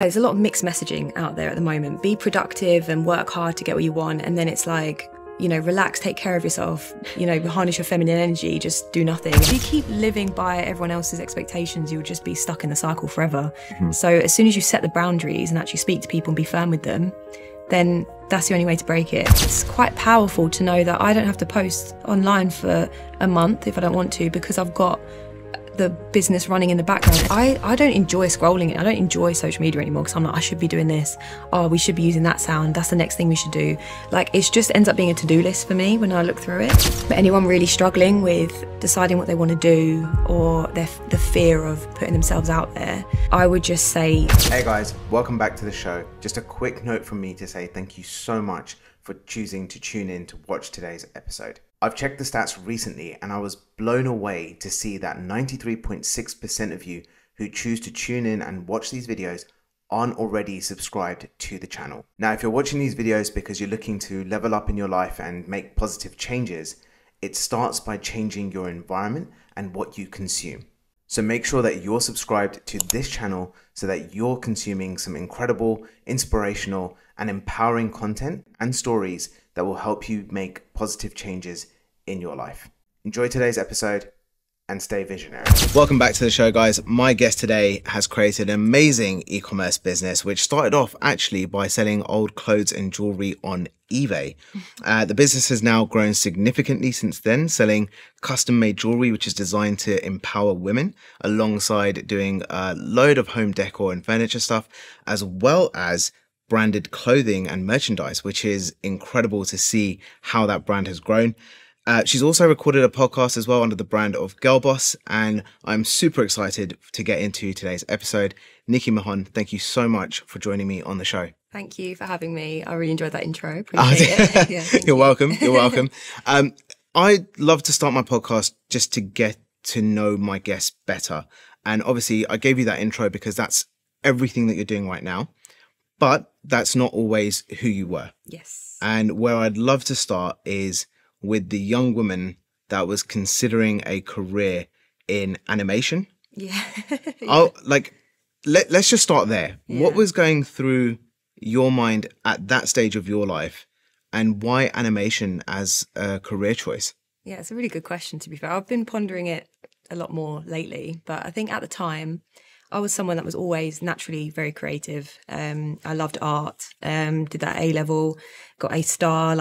There's a lot of mixed messaging out there at the moment. Be productive and work hard to get what you want. And then it's like, you know, relax, take care of yourself, you know, harness your feminine energy, just do nothing. If you keep living by everyone else's expectations, you'll just be stuck in the cycle forever. So as soon as you set the boundaries and actually speak to people and be firm with them, then that's the only way to break it. It's quite powerful to know that I don't have to post online for a month if I don't want to, because I've got the business running in the background. I don't enjoy scrolling it. I don't enjoy social media anymore because I'm like, I should be doing this. Oh, we should be using that sound. That's the next thing we should do. Like, it just ends up being a to-do list for me when I look through it. But anyone really struggling with deciding what they want to do, or the fear of putting themselves out there, I would just say... Hey guys, welcome back to the show. Just a quick note from me to say thank you so much for choosing to tune in to watch today's episode. I've checked the stats recently and I was blown away to see that 93.6% of you who choose to tune in and watch these videos aren't already subscribed to the channel. Now, if you're watching these videos because you're looking to level up in your life and make positive changes, it starts by changing your environment and what you consume. So make sure that you're subscribed to this channel so that you're consuming some incredible, inspirational, and empowering content and stories that will help you make positive changes in your life. Enjoy today's episode and stay visionary. Welcome back to the show, guys. My guest today has created an amazing e-commerce business, which started off actually by selling old clothes and jewelry on eBay. The business has now grown significantly since then, selling custom-made jewelry, which is designed to empower women, alongside doing a load of home decor and furniture stuff, as well as branded clothing and merchandise, which is incredible to see how that brand has grown. She's also recorded a podcast as well under the brand of Girl Boss, and I'm super excited to get into today's episode. Nikki Mahon, thank you so much for joining me on the show. Thank you for having me. I really enjoyed that intro. Appreciate it. Yeah, You're welcome. You're welcome. I love to start my podcast just to get to know my guests better. And obviously I gave you that intro because that's everything that you're doing right now. But that's not always who you were. Yes. And where I'd love to start is with the young woman that was considering a career in animation. Yeah. Let's just start there. Yeah. What was going through your mind at that stage of your life, and why animation as a career choice? Yeah, it's a really good question, to be fair. I've been pondering it a lot more lately, but I think at the time, I was someone that was always naturally very creative. I loved art, did that A-level, got a star.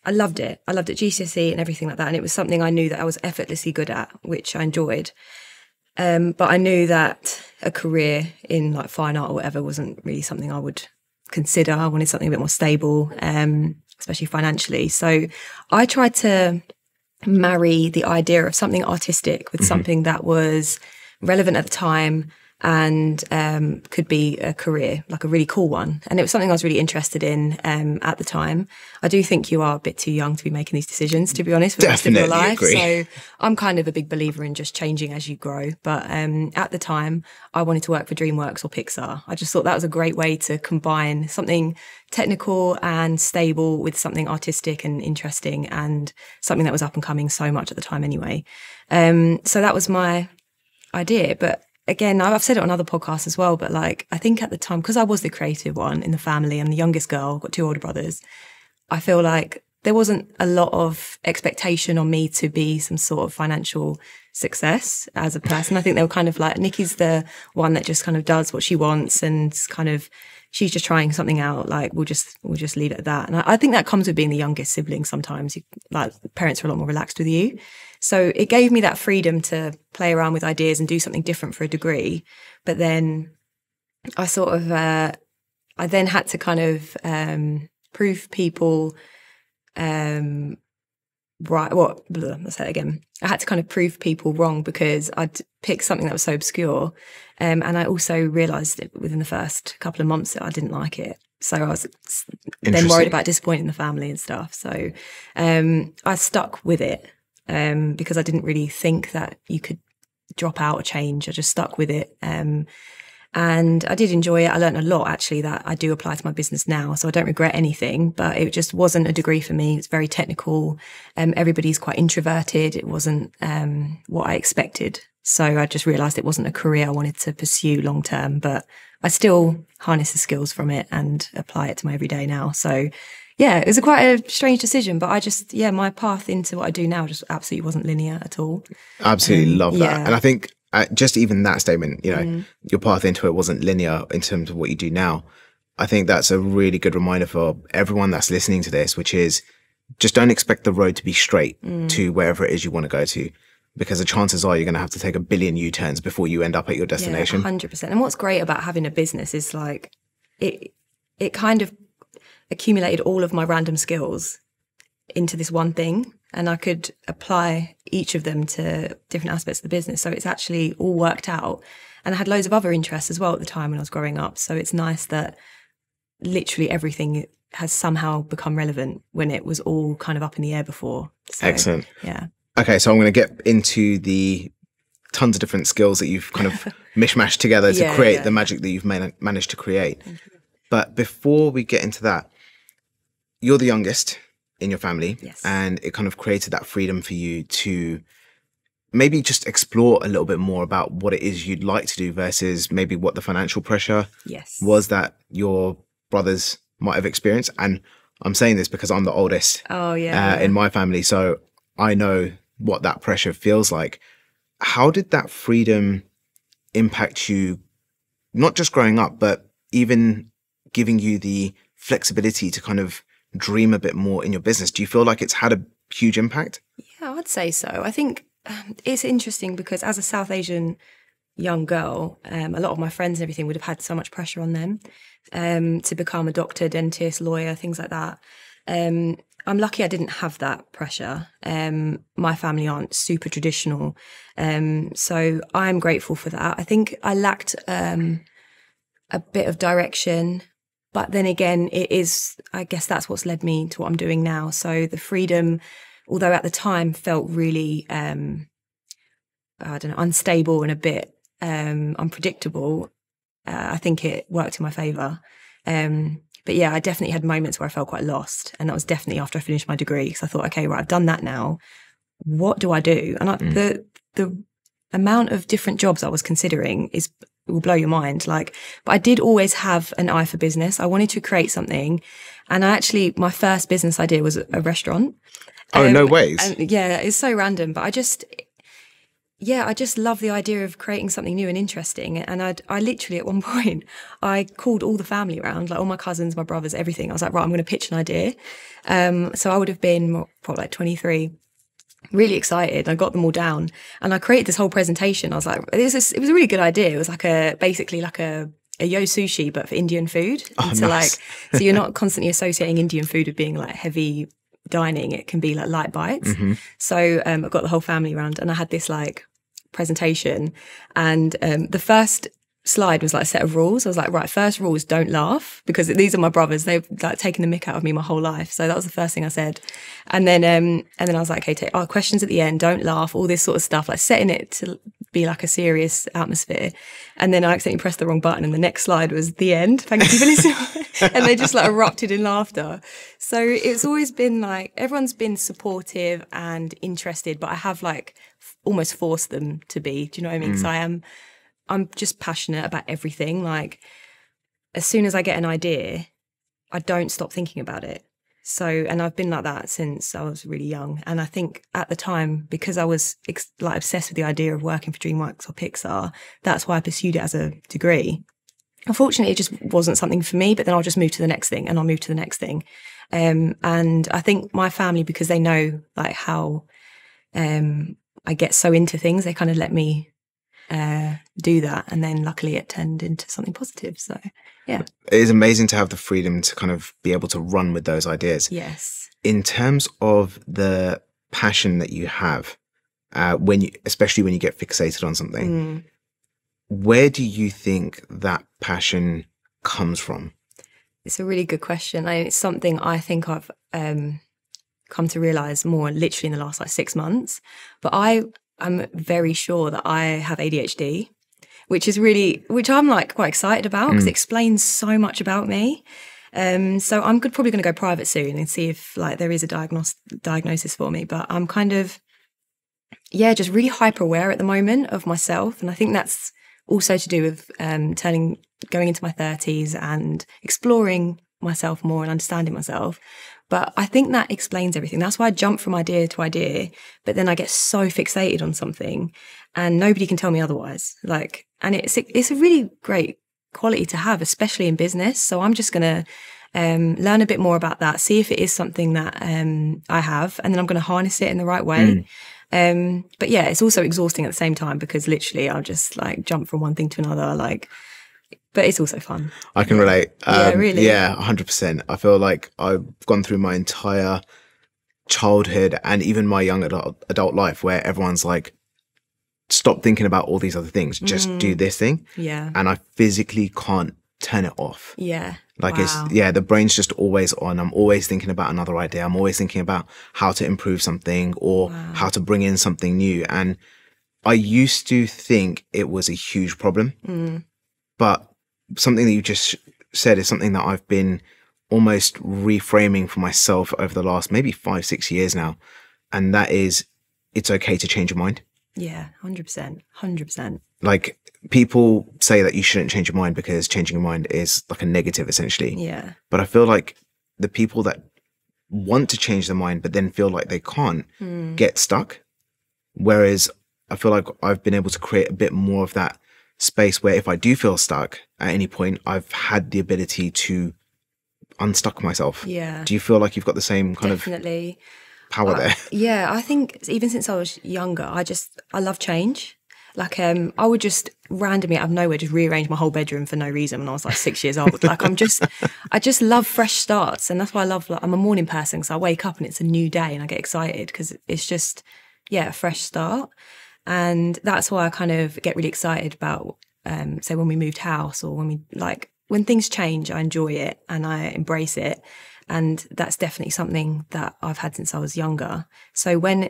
I loved it. I loved it, GCSE and everything like that. And it was something I knew that I was effortlessly good at, which I enjoyed. But I knew that a career in like fine art or whatever wasn't really something I would consider. I wanted something a bit more stable, especially financially. So I tried to marry the idea of something artistic with something that was relevant at the time and could be a career, like a really cool one. And it was something I was really interested in at the time. I do think you are a bit too young to be making these decisions, to be honest, for the rest of your life. Agree. So I'm kind of a big believer in just changing as you grow. But at the time, I wanted to work for DreamWorks or Pixar. I just thought that was a great way to combine something technical and stable with something artistic and interesting, and something that was up and coming so much at the time anyway. So that was my idea. But again, I've said it on other podcasts as well, but like, I think at the time, because I was the creative one in the family, I'm the youngest girl, got two older brothers, I feel like there wasn't a lot of expectation on me to be some sort of financial success as a person. I think they were kind of like, Nikki's the one that just kind of does what she wants, and kind of, she's just trying something out. Like, we'll just leave it at that. And I think that comes with being the youngest sibling. Sometimes parents are a lot more relaxed with you. So it gave me that freedom to play around with ideas and do something different for a degree. But then I sort of, I then had to kind of prove people, let's say it again. I had to kind of prove people wrong because I'd picked something that was so obscure. And I also realised within the first couple of months that I didn't like it. So I was then worried about disappointing the family and stuff. So I stuck with it. Because I didn't really think that you could drop out or change. I just stuck with it. And And I did enjoy it. I learned a lot actually that I do apply to my business now. So I don't regret anything, but it just wasn't a degree for me. It's very technical. Everybody's quite introverted. It wasn't what I expected. So I just realized it wasn't a career I wanted to pursue long term, but I still harness the skills from it and apply it to my everyday now. So yeah, it was quite a strange decision, but I just, my path into what I do now just absolutely wasn't linear at all. Absolutely love that. And I think just even that statement, your path into it wasn't linear in terms of what you do now. I think that's a really good reminder for everyone that's listening to this, which is just don't expect the road to be straight to wherever it is you want to go to, because the chances are you're going to have to take a billion U-turns before you end up at your destination. Yeah, 100%. And what's great about having a business is like it kind of accumulated all of my random skills into this one thing, and I could apply each of them to different aspects of the business. So it's actually all worked out. And I had loads of other interests as well at the time when I was growing up. So it's nice that literally everything has somehow become relevant when it was all kind of up in the air before. So, excellent. Yeah. Okay, so I'm going to get into the tons of different skills that you've kind of mishmashed together to create the magic that you've managed to create. But before we get into that, you're the youngest in your family, and it kind of created that freedom for you to maybe just explore a little bit more about what it is you'd like to do versus maybe what the financial pressure was that your brothers might have experienced. And I'm saying this because I'm the oldest in my family, so I know what that pressure feels like. How did that freedom impact you, not just growing up, but even giving you the flexibility to kind of dream a bit more in your business? Do you feel like it's had a huge impact? Yeah, I'd say so. I think it's interesting because as a South Asian young girl, a lot of my friends and everything would have had so much pressure on them to become a doctor, dentist, lawyer, things like that. I'm lucky I didn't have that pressure. My family aren't super traditional. So I'm grateful for that. I think I lacked a bit of direction. But then again, I guess that's what's led me to what I'm doing now. So the freedom, although at the time felt really, unstable and a bit unpredictable, I think it worked in my favour. But yeah, I definitely had moments where I felt quite lost. And that was definitely after I finished my degree, because I thought, okay, right, I've done that now. What do I do? And the amount of different jobs I was considering will blow your mind. But I did always have an eye for business. I wanted to create something. And my first business idea was a restaurant. Oh, no ways. And yeah, it's so random, but I just love the idea of creating something new and interesting. And I literally at one point, I called all the family around, like all my cousins, my brothers, everything. I was like, right, I'm going to pitch an idea. So I would have been probably 23. Really excited. I got them all down and I created this whole presentation. I was like, it was a really good idea. It was basically like a yo sushi, but for Indian food. Oh, nice. So you're not constantly associating Indian food with being like heavy dining. It can be like light bites. So I got the whole family around and I had this presentation, and the first slide was like a set of rules. I was like, right, first rule is don't laugh, because these are my brothers. They've taken the mick out of me my whole life. So that was the first thing I said. And then I was like, okay, take our questions at the end, don't laugh, all this sort of stuff, like setting it to be like a serious atmosphere. And then I accidentally pressed the wrong button and the next slide was the end. Thank you for listening. And they just erupted in laughter. So it's always been everyone's been supportive and interested, but I have almost forced them to be. Do you know what I mean? So I'm just passionate about everything. As soon as I get an idea, I don't stop thinking about it. So, and I've been like that since I was really young. And I think at the time, because I was obsessed with the idea of working for DreamWorks or Pixar, that's why I pursued it as a degree. Unfortunately, it just wasn't something for me, but then I'll just move to the next thing and I'll move to the next thing. And I think my family, because they know how I get so into things, they kind of let me do that, and then luckily it turned into something positive. So yeah, it is amazing to have the freedom to kind of be able to run with those ideas. Yes. In terms of the passion that you have, especially when you get fixated on something, where do you think that passion comes from? It's a really good question. It's something I think I've come to realize more literally in the last 6 months. But I'm very sure that I have ADHD, which I'm like quite excited about because it explains so much about me. So I'm probably going to go private soon and see if like there is a diagnosis for me. But I'm kind of, just really hyper aware at the moment of myself. And I think that's also to do with going into my 30s and exploring myself more and understanding myself. But I think that explains everything. That's why I jump from idea to idea, but then I get so fixated on something and nobody can tell me otherwise. Like, and it's a really great quality to have, especially in business. So I'm just going to learn a bit more about that, see if it is something that I have, and then I'm going to harness it in the right way. But yeah, it's also exhausting at the same time because literally I'll just like jump from one thing to another, like, but it's also fun. I can relate. Really. Yeah, 100%. I feel like I've gone through my entire childhood and even my young adult life where everyone's like, stop thinking about all these other things, just do this thing. Yeah. And I physically can't turn it off. Yeah. Like wow. The brain's just always on. I'm always thinking about another idea. I'm always thinking about how to improve something or how to bring in something new. And I used to think it was a huge problem, but something that you just said is something that I've been almost reframing for myself over the last maybe 5-6 years now. And that is, it's okay to change your mind. Yeah, 100%. 100%. Like people say that you shouldn't change your mind because changing your mind is like a negative essentially. Yeah. But I feel like the people that want to change their mind but then feel like they can't get stuck. Whereas I feel like I've been able to create a bit more of that space where if I do feel stuck at any point, I've had the ability to unstuck myself. Yeah. Do you feel like you've got the same kind Definitely. of power there? Yeah, I think even since I was younger, I love change. Like, I would just randomly out of nowhere just rearrange my whole bedroom for no reason when I was like 6 years old. Like, I just love fresh starts. And that's why I'm a morning person. So I wake up and it's a new day and I get excited because it's just, a fresh start. And that's why I kind of get really excited about, say when we moved house or when things change, I enjoy it and I embrace it. And that's definitely something that I've had since I was younger. So when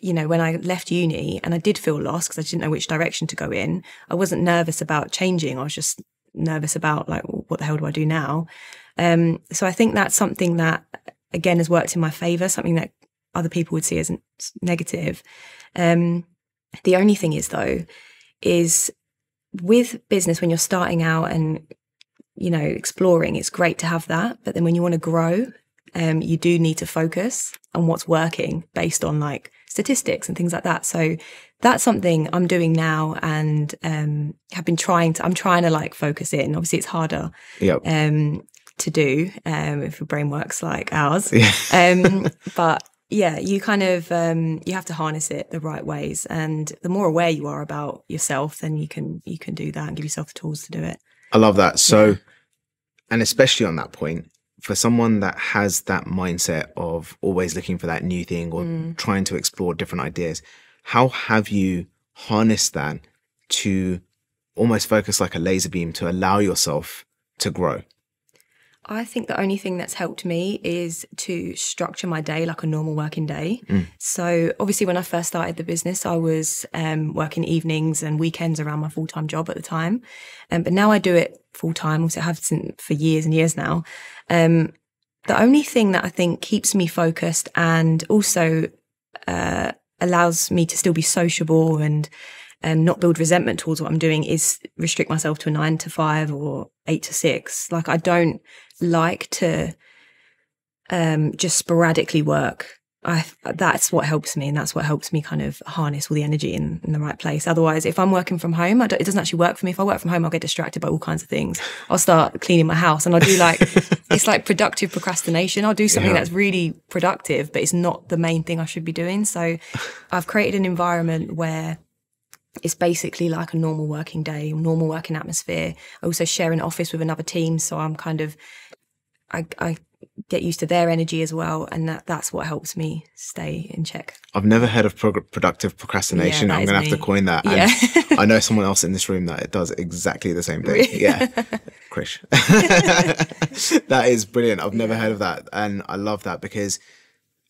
I left uni and I did feel lost because I didn't know which direction to go in, I wasn't nervous about changing. I was just nervous about like, what the hell do I do now? So I think that's something that, again, has worked in my favor, something that other people would see as negative. The only thing is, though, is with business, when you're starting out and, exploring, it's great to have that. But then when you want to grow, you do need to focus on what's working based on like statistics and things like that. So that's something I'm doing now and I'm trying to like focus in. Obviously, it's harder to do if your brain works like ours. Yeah. But yeah, you kind of, you have to harness it the right ways. And the more aware you are about yourself, then you can do that and give yourself the tools to do it. I love that. So, and especially on that point, for someone that has that mindset of always looking for that new thing or trying to explore different ideas, how have you harnessed that to almost focus like a laser beam to allow yourself to grow? I think the only thing that's helped me is to structure my day like a normal working day. So obviously when I first started the business, I was working evenings and weekends around my full-time job at the time. But now I do it full-time, also I have for years and years now. The only thing that I think keeps me focused and also allows me to still be sociable and not build resentment towards what I'm doing is restrict myself to a 9 to 5 or 8 to 6. Like I don't like to just sporadically work. That's what helps me, and that's what helps me kind of harness all the energy in the right place. Otherwise, if I'm working from home, it doesn't actually work for me. If I work from home, I'll get distracted by all kinds of things. I'll start cleaning my house and I'll do like, it's like productive procrastination. I'll do something that's really productive, but it's not the main thing I should be doing. So I've created an environment where it's basically like a normal working day, normal working atmosphere. I also share an office with another team. So I'm kind of, I get used to their energy as well. And that's what helps me stay in check. I've never heard of productive procrastination. I'm going to have to coin that. Yeah. And I know someone else in this room that does exactly the same thing. Really? Yeah. Krish. That is brilliant. I've never heard of that. And I love that because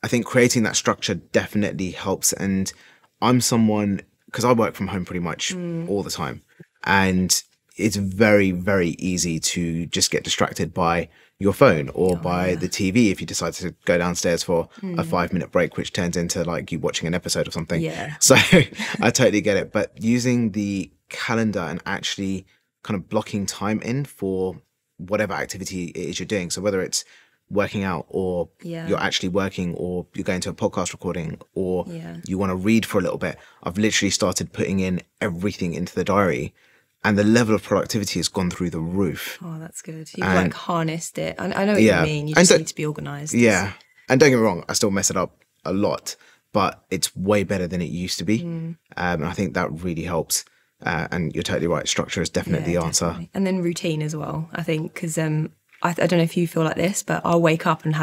I think creating that structure definitely helps. And I'm someone, because I work from home pretty much all the time. And it's very, very easy to just get distracted by your phone or by the TV if you decide to go downstairs for a 5-minute break, which turns into like you watching an episode or something. Yeah. So I totally get it. But using the calendar and actually kind of blocking time in for whatever activity it is you're doing. So whether it's working out or you're actually working or you're going to a podcast recording or you want to read for a little bit, I've literally started putting in everything into the diary. And the level of productivity has gone through the roof. Oh, that's good. You've like harnessed it. I know what you mean. You just need to be organised. Yeah. And don't get me wrong, I still mess it up a lot, but it's way better than it used to be. And I think that really helps. And you're totally right. Structure is definitely the answer. Definitely. And then routine as well, I think, because I don't know if you feel like this, but I'll wake up and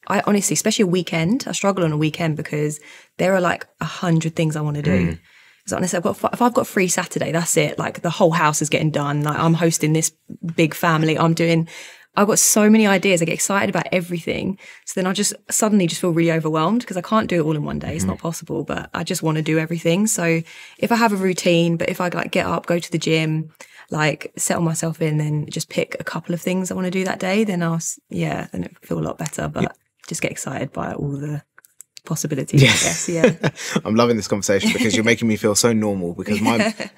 I honestly, especially a weekend, I struggle on a weekend because there are like 100 things I want to do. So honestly, if I've got a free Saturday, that's it. Like the whole house is getting done. Like I'm hosting this big family. I've got so many ideas. I get excited about everything. So then I just suddenly just feel really overwhelmed because I can't do it all in one day. It's not possible, but I just want to do everything. So if I have a routine, but if I like get up, go to the gym, like settle myself in, then just pick a couple of things I want to do that day, then then it feel a lot better. But just get excited by all the possibilities, I guess. Yeah. I'm loving this conversation because you're making me feel so normal because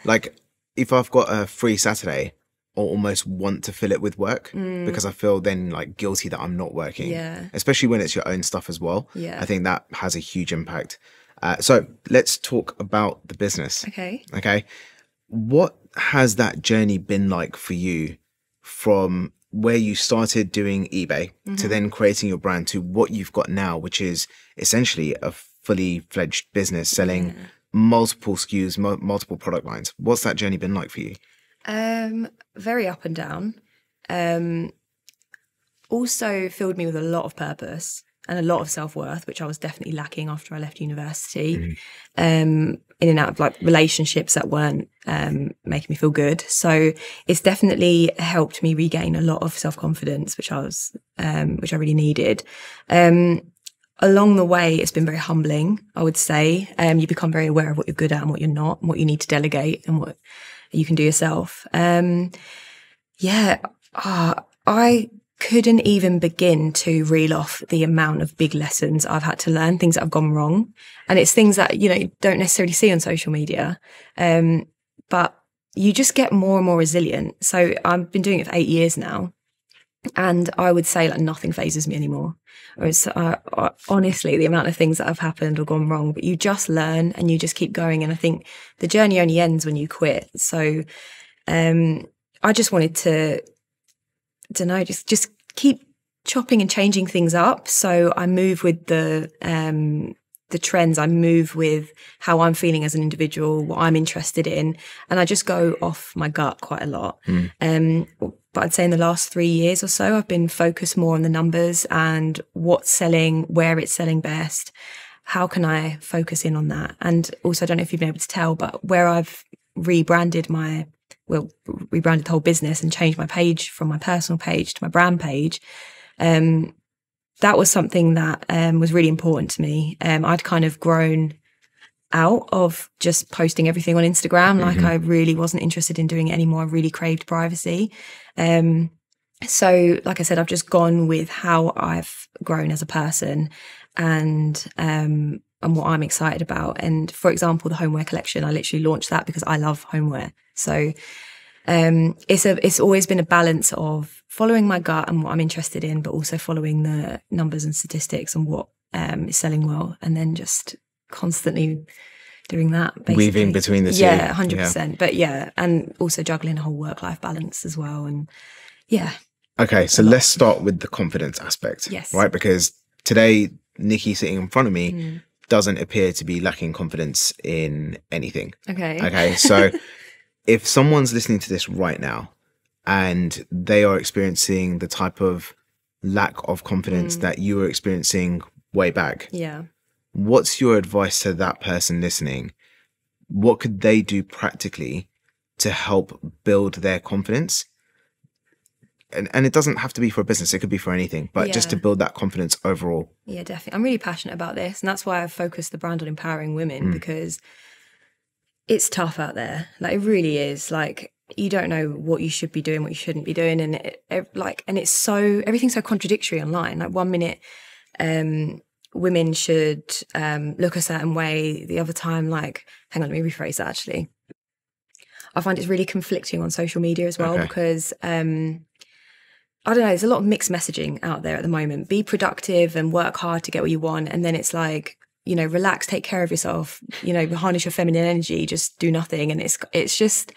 like if I've got a free Saturday, I almost want to fill it with work because I feel then like guilty that I'm not working, especially when it's your own stuff as well. I think that has a huge impact. So let's talk about the business. Okay. What has that journey been like for you from where you started doing eBay to then creating your brand to what you've got now, which is essentially a fully fledged business selling multiple SKUs, multiple product lines? What's that journey been like for you? Very up and down. Also filled me with a lot of purpose and a lot of self-worth, which I was definitely lacking after I left university. In and out of like relationships that weren't making me feel good. So it's definitely helped me regain a lot of self-confidence, which I really needed. Along the way, it's been very humbling, I would say. You become very aware of what you're good at and what you're not, and what you need to delegate and what you can do yourself. I couldn't even begin to reel off the amount of big lessons I've had to learn, things that have gone wrong. And it's things that, you don't necessarily see on social media. But you just get more and more resilient. So I've been doing it for 8 years now. And I would say like nothing phases me anymore. Whereas honestly, the amount of things that have happened or gone wrong, but you just learn and you just keep going. And I think the journey only ends when you quit. So I just wanted to, just keep chopping and changing things up. So I move with the trends. I move with how I'm feeling as an individual, what I'm interested in, and I just go off my gut quite a lot. But I'd say in the last 3 years or so, I've been focused more on the numbers and what's selling, where it's selling best. How can I focus in on that? And also, I don't know if you've been able to tell, but where I've rebranded the whole business and changed my page from my personal page to my brand page, that was something that was really important to me. I'd kind of grown out of just posting everything on Instagram. Like I really wasn't interested in doing it anymore. I really craved privacy. So like I said, I've just gone with how I've grown as a person and what I'm excited about. And for example, the homeware collection, I literally launched that because I love homeware. So it's always been a balance of following my gut and what I'm interested in, but also following the numbers and statistics and what is selling well, and then just constantly doing that, basically. Weaving between the two. Yeah, 100%. But and also juggling a whole work-life balance as well. And okay, so let's start with the confidence aspect. Yes. Right, because today Nikki sitting in front of me doesn't appear to be lacking confidence in anything. Okay, so if someone's listening to this right now and they are experiencing the type of lack of confidence that you were experiencing way back, what's your advice to that person listening? What could they do practically to help build their confidence? And it doesn't have to be for a business, it could be for anything, but just to build that confidence overall. Yeah, definitely. I'm really passionate about this, and that's why I've focused the brand on empowering women, because It's tough out there. Like, it really is. Like, you don't know what you should be doing, what you shouldn't be doing. And it's so, everything's so contradictory online. Like, 1 minute, women should look a certain way. The other time, like, hang on, let me rephrase that actually. I find it's really conflicting on social media as well, because I don't know, there's a lot of mixed messaging out there at the moment. Be productive and work hard to get what you want. And then it's like, you know, relax, take care of yourself, you know, harness your feminine energy, just do nothing. And it's just,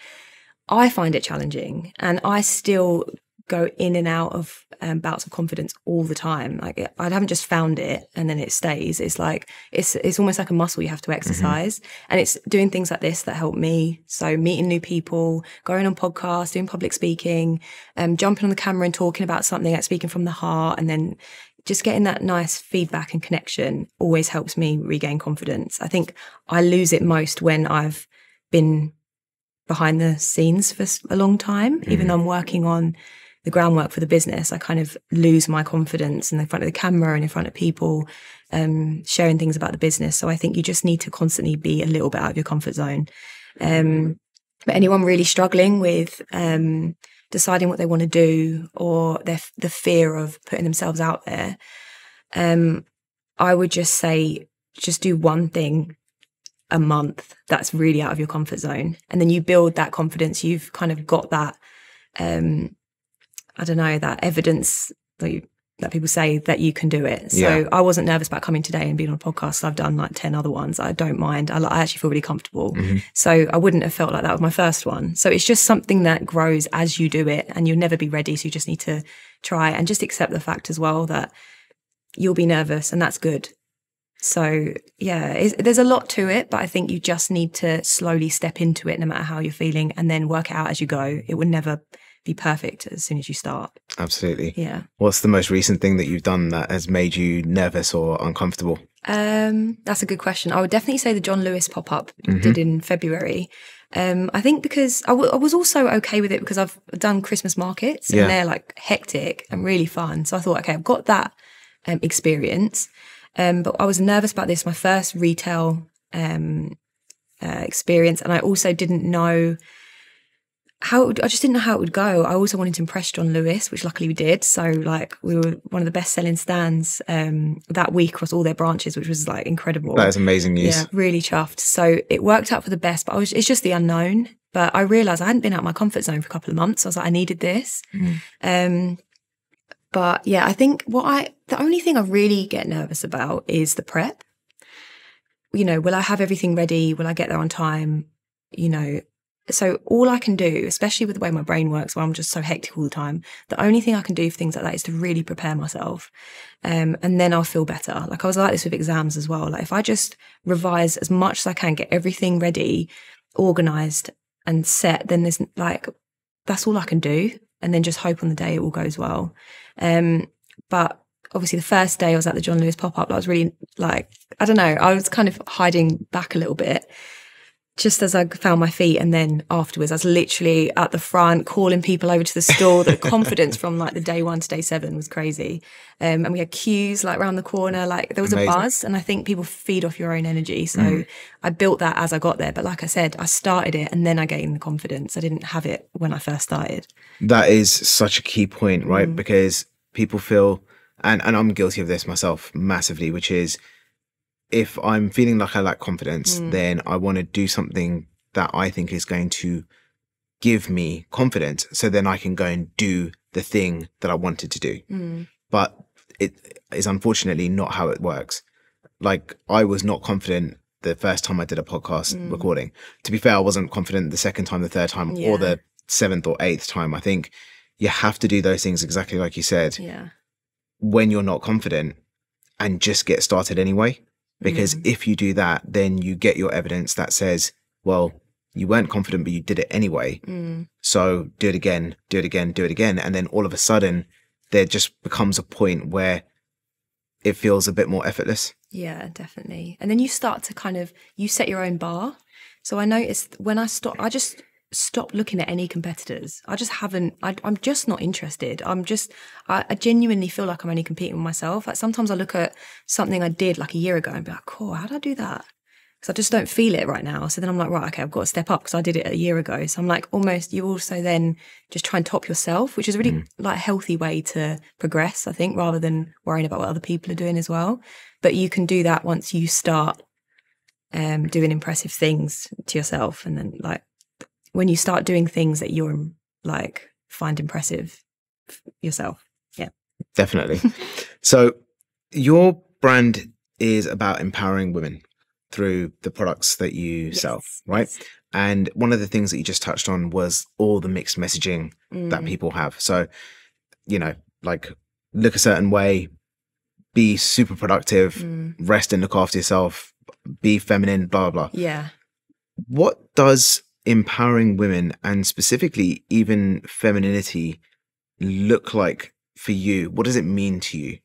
I find it challenging, and I still go in and out of bouts of confidence all the time. Like, I haven't just found it and then it stays. It's like, it's almost like a muscle you have to exercise. And it's doing things like this that help me. So meeting new people, going on podcasts, doing public speaking, jumping on the camera and talking about something, like speaking from the heart, and then just getting that nice feedback and connection always helps me regain confidence. I think I lose it most when I've been behind the scenes for a long time. Even though I'm working on the groundwork for the business, I kind of lose my confidence in front of the camera and in front of people, sharing things about the business. So I think you just need to constantly be a little bit out of your comfort zone. But anyone really struggling with deciding what they want to do, or the fear of putting themselves out there, I would just say, just do one thing a month that's really out of your comfort zone. And then you build that confidence. You've kind of got that, I don't know, that evidence that people say that you can do it. So I wasn't nervous about coming today and being on a podcast. I've done like 10 other ones. I don't mind. I actually feel really comfortable. So I wouldn't have felt like that with my first one. So it's just something that grows as you do it, and you'll never be ready. So you just need to try and just accept the fact as well that you'll be nervous, and that's good. So yeah, there's a lot to it, but I think you just need to slowly step into it no matter how you're feeling, and then work it out as you go. It would never be perfect as soon as you start. Absolutely. Yeah. What's the most recent thing that you've done that has made you nervous or uncomfortable? That's a good question. I would definitely say the John Lewis pop-up did in February. I think because I was also okay with it because I've done Christmas markets and they're like hectic and really fun. So I thought, okay, I've got that experience. But I was nervous about this, my first retail experience. And I also didn't know I just didn't know how it would go. I also wanted to impress John Lewis, which luckily we did. So like we were one of the best selling stands that week across all their branches, which was like incredible. That is amazing news. Yeah, really chuffed. So it worked out for the best, but it's just the unknown. But I realised I hadn't been out of my comfort zone for a couple of months. So I was like, I needed this. But yeah, I think the only thing I really get nervous about is the prep. You know, will I have everything ready? Will I get there on time? You know, so all I can do, especially with the way my brain works, where I'm just so hectic all the time, the only thing I can do for things like that is to really prepare myself. And then I'll feel better. Like I was like this with exams as well. Like if I just revise as much as I can, get everything ready, organised and set, then there's like, that's all I can do. And then just hope on the day it all goes well. But obviously the first day I was at the John Lewis pop-up, I was really like, I don't know, I was kind of hiding back a little bit just as I found my feet. And then afterwards I was literally at the front calling people over to the store. The confidence from like the day 1 to day 7 was crazy. And we had queues like around the corner, like there was a buzz, and I think people feed off your own energy. So I built that as I got there. But like I said, I started it and then I gained the confidence. I didn't have it when I first started. That is such a key point, right? Because people feel, and I'm guilty of this myself massively, which is if I'm feeling like I lack confidence, then I want to do something that I think is going to give me confidence. So then I can go and do the thing that I wanted to do. But it is unfortunately not how it works. Like I was not confident the first time I did a podcast recording. To be fair, I wasn't confident the second time, the third time, or the 7th or 8th time. I think you have to do those things exactly like you said when you're not confident, and just get started anyway. Because if you do that, then you get your evidence that says, well, you weren't confident, but you did it anyway. So do it again, do it again, do it again. And then all of a sudden there just becomes a point where it feels a bit more effortless. Yeah, definitely. And then you start to you set your own bar. So I noticed when I just stopped looking at any competitors. I'm just not interested. I genuinely feel like I'm only competing with myself. Like sometimes I look at something I did like a year ago and be like, cool, how did I do that? because I just don't feel it right now. So then I'm like, right, okay, I've got to step up because I did it a year ago. So I'm like, almost, you also then just try and top yourself, which is a really like healthy way to progress, I think, rather than worrying about what other people are doing as well. But you can do that once you start doing impressive things to yourself. And then like when you start doing things that you're like find impressive yourself. Yeah, definitely. So your brand is about empowering women through the products that you sell, right? Yes. And one of the things that you just touched on was all the mixed messaging that people have. So, you know, like look a certain way, be super productive, rest and look after yourself, be feminine, blah, blah, blah. Yeah. What does empowering women and specifically even femininity look like for you? What does it mean to you?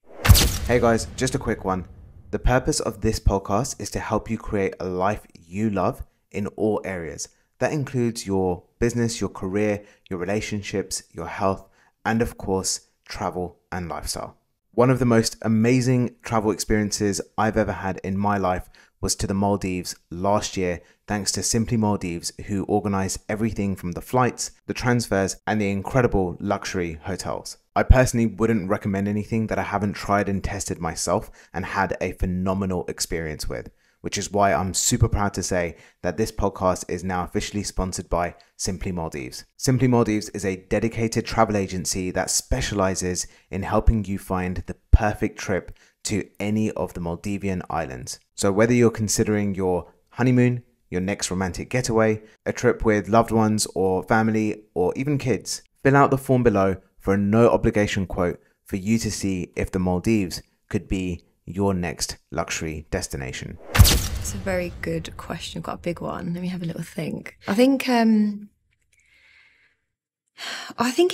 Hey guys, just a quick one. The purpose of this podcast is to help you create a life you love in all areas. That includes your business, your career, your relationships, your health, and of course, travel and lifestyle. One of the most amazing travel experiences I've ever had in my life was to the Maldives last year, thanks to Simply Maldives, who organized everything from the flights, the transfers, and the incredible luxury hotels. I personally wouldn't recommend anything that I haven't tried and tested myself and had a phenomenal experience with, which is why I'm super proud to say that this podcast is now officially sponsored by Simply Maldives. Simply Maldives is a dedicated travel agency that specializes in helping you find the perfect trip to any of the Maldivian islands. So whether you're considering your honeymoon, your next romantic getaway, a trip with loved ones or family, or even kids, fill out the form below for a no obligation quote for you to see if the Maldives could be your next luxury destination. It's a very good question. Got a big one. Let me have a little think. I think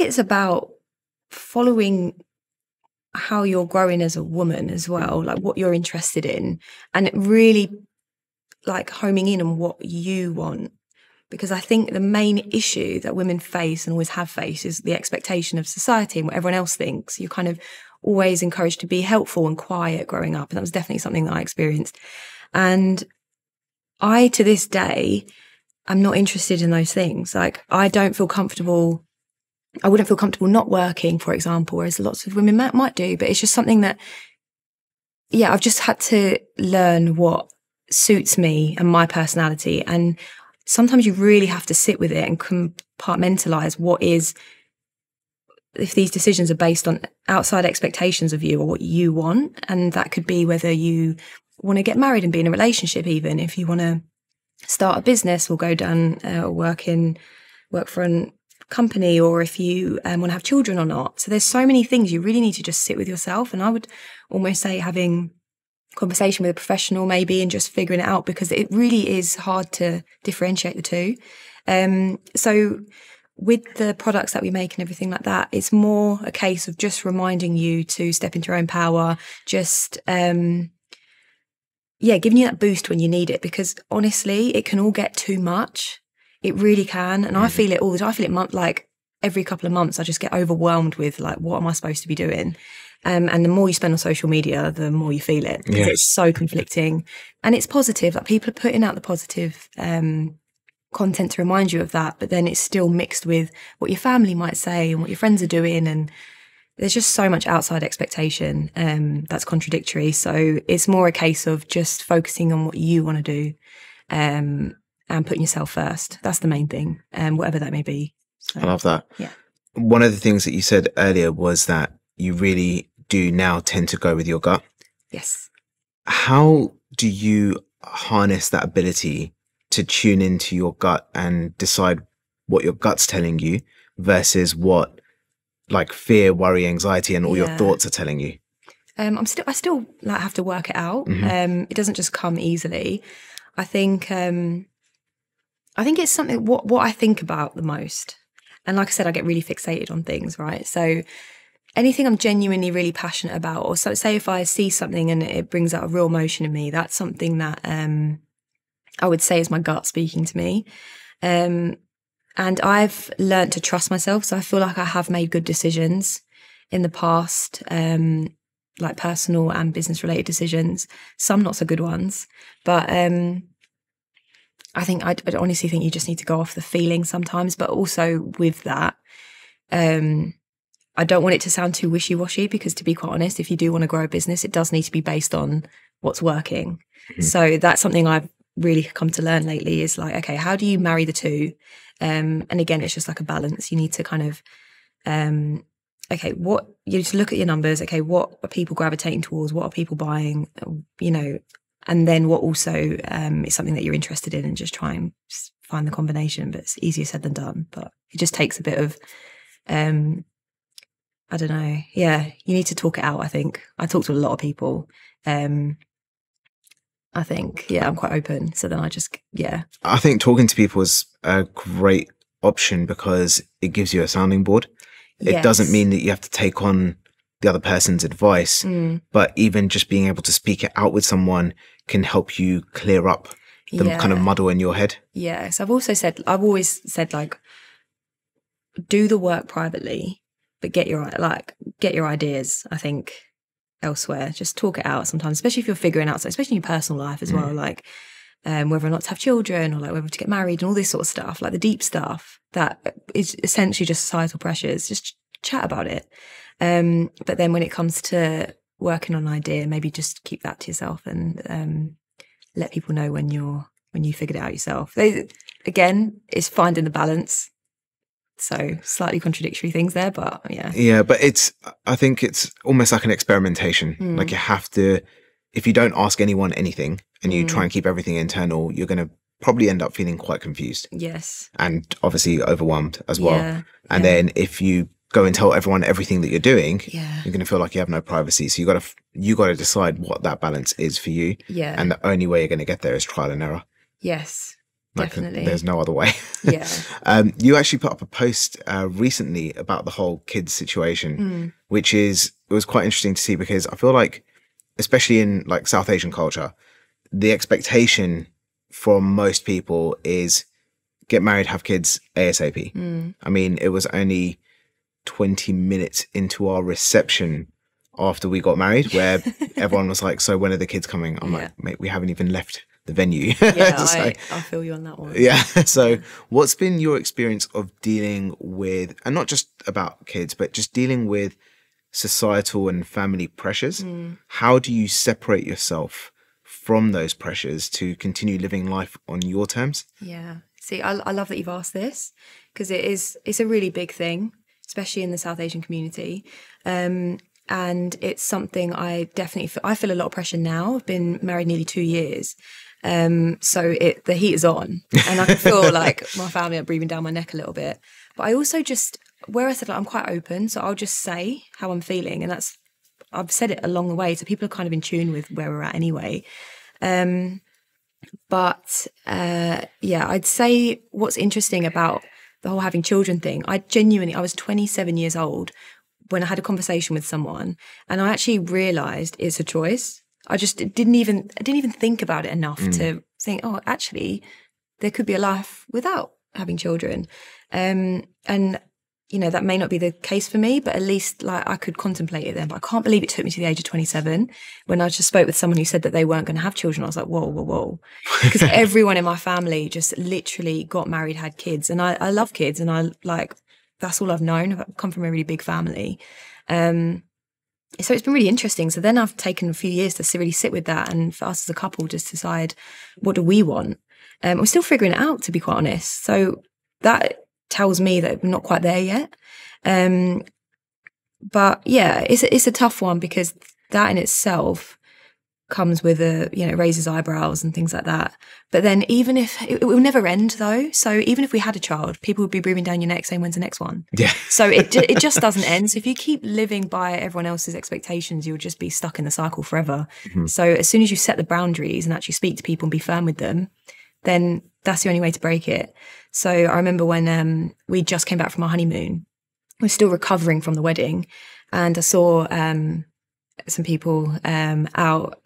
it's about following how you're growing as a woman as well, like what you're interested in, and it really like homing in on what you want. Because I think the main issue that women face and always have faced is the expectation of society and what everyone else thinks. You're kind of always encouraged to be helpful and quiet growing up. And that was definitely something that I experienced. And I, to this day, I'm not interested in those things. Like, I don't feel comfortable. I wouldn't feel comfortable not working, for example, whereas lots of women might do. But it's just something that, yeah, I've just had to learn what suits me and my personality. And sometimes you really have to sit with it and compartmentalize what is, if these decisions are based on outside expectations of you or what you want. And that could be whether you want to get married and be in a relationship, even if you want to start a business or go down work for a company, or if you want to have children or not. So there's so many things you really need to just sit with yourself. And I would almost say having conversation with a professional maybe and just figuring it out, because it really is hard to differentiate the two. So with the products that we make and everything like that, it's more a case of just reminding you to step into your own power, just giving you that boost when you need it, because honestly it can all get too much. It really can. And I feel it all the time. I feel it like every couple of months I just get overwhelmed with like, what am I supposed to be doing? And the more you spend on social media, the more you feel it, because it's so conflicting. And it's positive, like people are putting out the positive content to remind you of that, but then it's still mixed with what your family might say and what your friends are doing. And there's just so much outside expectation that's contradictory. So it's more a case of just focusing on what you want to do and putting yourself first. That's the main thing, whatever that may be. So, I love that. Yeah. One of the things that you said earlier was that you really do now tend to go with your gut. Yes. How do you harness that ability to tune into your gut and decide what your gut's telling you versus what like fear, worry, anxiety, and all your thoughts are telling you? I still like have to work it out. It doesn't just come easily. I think it's something what I think about the most. And like I said, I get really fixated on things, right? So anything I'm genuinely really passionate about, or so say if I see something and it brings out a real emotion in me, that's something that I would say is my gut speaking to me. And I've learned to trust myself. So I feel like I have made good decisions in the past, like personal and business related decisions, some not so good ones. But I honestly think you just need to go off the feeling sometimes, but also with that, I don't want it to sound too wishy-washy, because to be quite honest, if you do want to grow a business, it does need to be based on what's working. Mm-hmm. So that's something I've really come to learn lately, is like, okay, how do you marry the two? And again, it's just like a balance. You need to kind of, okay, what you need to look at your numbers. Okay, what are people gravitating towards? What are people buying? You know, and then what also is something that you're interested in, and just try and find the combination. But it's easier said than done. But it just takes a bit of, I don't know. Yeah, you need to talk it out, I think. I talk to a lot of people. I think, yeah, I'm quite open. So then I think talking to people is a great option, because it gives you a sounding board. It doesn't mean that you have to take on the other person's advice, but even just being able to speak it out with someone can help you clear up the kind of muddle in your head. Yeah. So I've always said, like, do the work privately, but get your ideas, I think, elsewhere. Just talk it out sometimes, especially if you're figuring out, especially in your personal life as well, like whether or not to have children, or like whether to get married and all this sort of stuff, like the deep stuff that is essentially just societal pressures. Just chat about it. But then when it comes to working on an idea, maybe just keep that to yourself, and let people know when you figured it out yourself. Again, it's finding the balance. So slightly contradictory things there, but yeah. Yeah, but I think it's almost like an experimentation. Like, you have to, if you don't ask anyone anything and you try and keep everything internal, you're going to probably end up feeling quite confused. Yes. And obviously overwhelmed as well. And then if you go and tell everyone everything that you're doing, you're going to feel like you have no privacy. So you got to decide what that balance is for you. Yeah. And the only way you're going to get there is trial and error. Yes. Like, definitely. There's no other way. Yeah. You actually put up a post recently about the whole kids situation, which it was quite interesting to see, because I feel like, especially in like South Asian culture, the expectation from most people is get married, have kids ASAP. I mean, it was only 20 minutes into our reception after we got married where everyone was like, so when are the kids coming? I'm like, mate, we haven't even left the venue. Yeah, so, I feel you on that one. Yeah. So what's been your experience of dealing with, and not just about kids, but just dealing with societal and family pressures? How do you separate yourself from those pressures to continue living life on your terms? Yeah. See, I love that you've asked this, because it's a really big thing, especially in the South Asian community. And it's something I feel a lot of pressure now. I've been married nearly 2 years. So the heat is on, and I can feel like my family are breathing down my neck a little bit. But I also where I said, like, I'm quite open, so I'll just say how I'm feeling, and I've said it along the way, so people are kind of in tune with where we're at anyway. But I'd say what's interesting about the whole having children thing, I was 27 years old when I had a conversation with someone, and I actually realised it's a choice. I didn't even think about it enough to think, oh, actually, there could be a life without having children. And, you know, that may not be the case for me, but at least, like, I could contemplate it then. But I can't believe it took me to the age of 27 when I just spoke with someone who said that they weren't going to have children. I was like, whoa. Because everyone in my family just literally got married, had kids. And I love kids, and that's all I've known. I've come from a really big family. So it's been really interesting. So then I've taken a few years to really sit with that, and for us as a couple, just decide, what do we want? We're still figuring it out, to be quite honest. So that tells me that we're not quite there yet. But yeah, it's a tough one, because that in itself comes with raises eyebrows and things like that. But then even if it will never end though. So even if we had a child, people would be breathing down your neck saying, when's the next one? Yeah. So it just doesn't end. So if you keep living by everyone else's expectations, you'll just be stuck in the cycle forever. So as soon as you set the boundaries and actually speak to people and be firm with them, then that's the only way to break it. So I remember when we just came back from our honeymoon, we're still recovering from the wedding, and I saw some people out,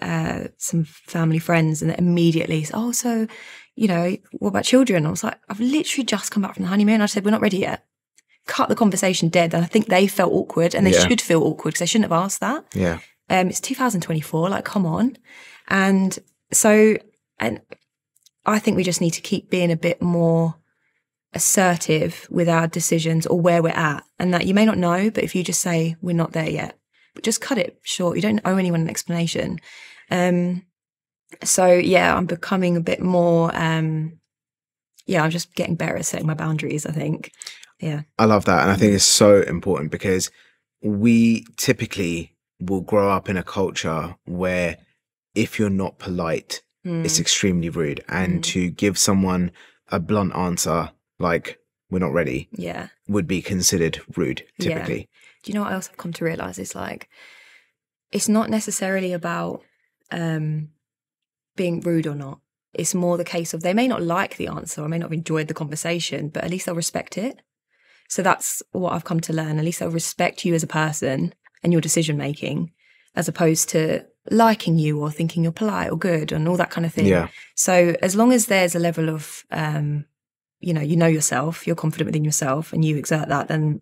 some family friends, and immediately said, oh, so, you know, what about children? I was like, I've literally just come back from the honeymoon. I said, we're not ready yet. Cut the conversation dead. And I think they felt awkward, and they should feel awkward, because they shouldn't have asked that. Yeah. It's 2024, like, come on. And so, and I think we just need to keep being a bit more assertive with our decisions or where we're at. And that you may not know, but if you just say, we're not there yet, but just cut it short. You don't owe anyone an explanation. So yeah, I'm becoming a bit more, I'm just getting better at setting my boundaries, I think. Yeah. I love that. And I think it's so important because we typically will grow up in a culture where if you're not polite, it's extremely rude. And to give someone a blunt answer, like we're not ready, would be considered rude typically. Yeah. Do you know what else I've come to realize? It's like, it's not necessarily about being rude or not. It's more the case of they may not like the answer or may not have enjoyed the conversation, but at least they'll respect it. So that's what I've come to learn. At least they'll respect you as a person and your decision making, as opposed to liking you or thinking you're polite or good and all that kind of thing. Yeah. So as long as there's a level of, you know yourself, you're confident within yourself and you exert that, then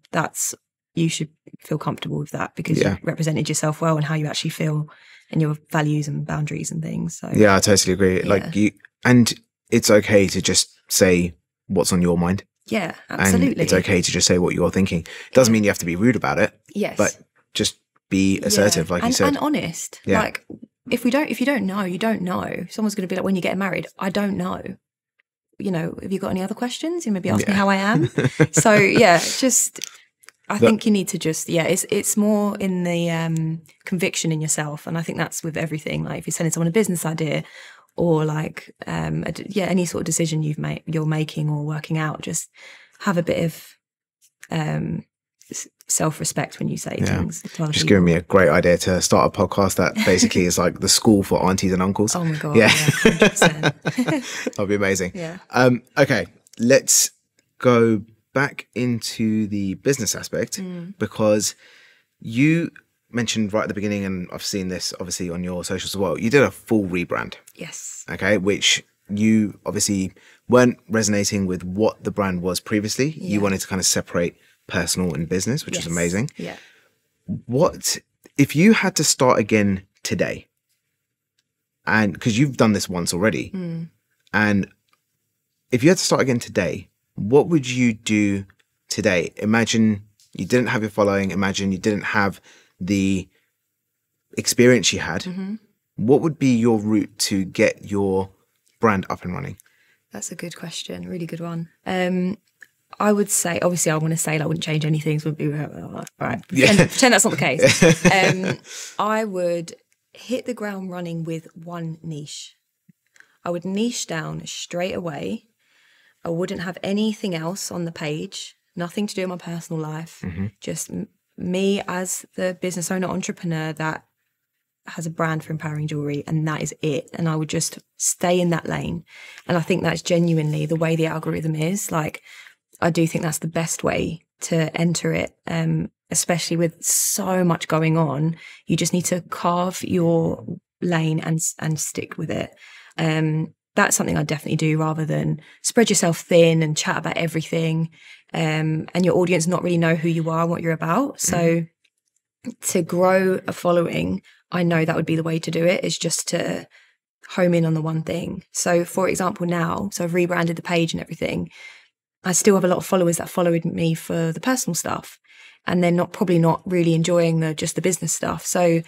you should feel comfortable with that because you represented yourself well and how you actually feel and your values and boundaries and things. So yeah, I totally agree. Like and it's okay to just say what's on your mind. Yeah, absolutely. And it's okay to just say what you're thinking. It doesn't mean you have to be rude about it. Yes. But just be assertive, like you said. And honest. Yeah. Like if you don't know, you don't know. Someone's going to be like, when you get married, I don't know. You know, have you got any other questions? You maybe ask me how I am. So yeah, I think you need to just, it's more in the conviction in yourself. And I think that's with everything. Like if you're selling someone a business idea or like, any sort of decision you're making or working out, just have a bit of self-respect when you say things. Just giving me a great idea to start a podcast that basically is like the school for aunties and uncles. Oh my God. Yeah. 100%. That'll be amazing. Yeah. Okay. Let's go back into the business aspect because you mentioned right at the beginning, and I've seen this obviously on your socials as well, you did a full rebrand. Yes. Okay. Which you obviously weren't resonating with what the brand was previously. Yeah. You wanted to kind of separate personal and business, which is amazing. Yeah. What if you had to start again today? And because you've done this once already, and if you had to start again today, what would you do today? Imagine you didn't have your following. Imagine you didn't have the experience you had. What would be your route to get your brand up and running? That's a good question. Really good one. I would say, obviously, I want to say I wouldn't change anything. So right. Pretend that's not the case. I would hit the ground running with one niche. I would niche down straight away. I wouldn't have anything else on the page, nothing to do with my personal life, just me as the business owner, entrepreneur that has a brand for empowering jewellery, and that is it. And I would just stay in that lane. And I think that's genuinely the way the algorithm is. Like, I do think that's the best way to enter it, especially with so much going on. You just need to carve your lane and stick with it. That's something I definitely do rather than spread yourself thin and chat about everything, and your audience not really know who you are and what you're about. So to grow a following, I know that would be the way to do it, is just to home in on the one thing. So for example, now, so I've rebranded the page and everything. I still have a lot of followers that followed me for the personal stuff, and they're probably not really enjoying just the business stuff. So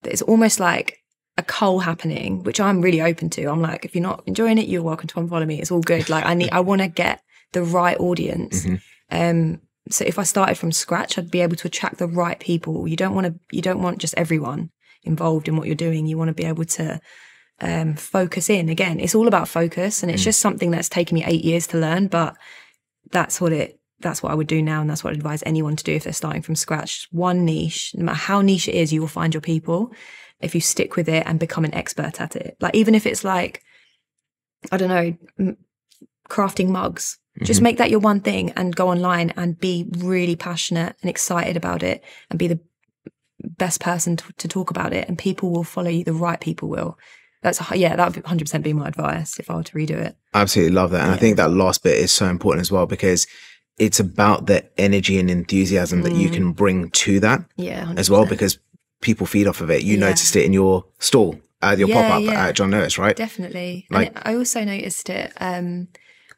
it's almost like a cull happening, which I'm really open to. I'm like, if you're not enjoying it, you're welcome to unfollow me. It's all good. Like I want to get the right audience. So if I started from scratch, I'd be able to attract the right people. You don't want just everyone involved in what you're doing. You want to be able to focus in. Again, it's all about focus, and it's just something that's taken me 8 years to learn, but that's what I would do now, and that's what I'd advise anyone to do if they're starting from scratch. One niche, no matter how niche it is, you will find your people if you stick with it and become an expert at it. Like, even if it's like, I don't know, crafting mugs, just make that your one thing and go online and be really passionate and excited about it and be the best person to talk about it, and people will follow you. The right people will. That would 100% be my advice if I were to redo it. I absolutely love that. And I think that last bit is so important as well, because it's about the energy and enthusiasm that you can bring to that as well, because people feed off of it. You noticed it in your stall your pop-up at John Lewis, right? Definitely. And I also noticed it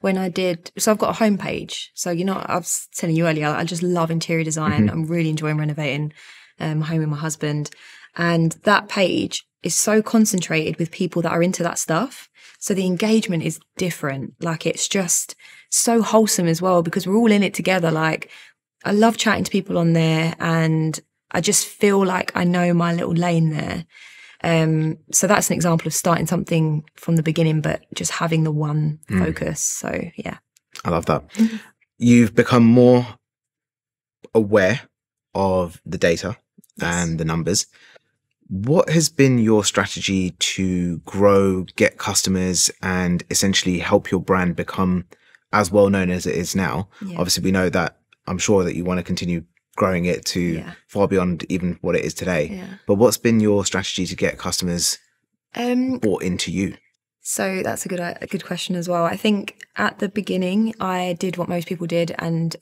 when I did, so I've got a homepage. So, I was telling you earlier, I just love interior design. I'm really enjoying renovating my home with my husband. And that page is so concentrated with people that are into that stuff. So the engagement is different. Like, it's just so wholesome as well, because we're all in it together. Like, I love chatting to people on there, and I just feel like I know my little lane there. So that's an example of starting something from the beginning, but just having the one focus. So, yeah. I love that. You've become more aware of the data and the numbers. What has been your strategy to grow, get customers, and essentially help your brand become as well known as it is now? Yeah. Obviously, we know that, I'm sure that you want to continue growing it to far beyond even what it is today. Yeah. But what's been your strategy to get customers bought into you? So that's a good question as well. I think at the beginning, I did what most people did and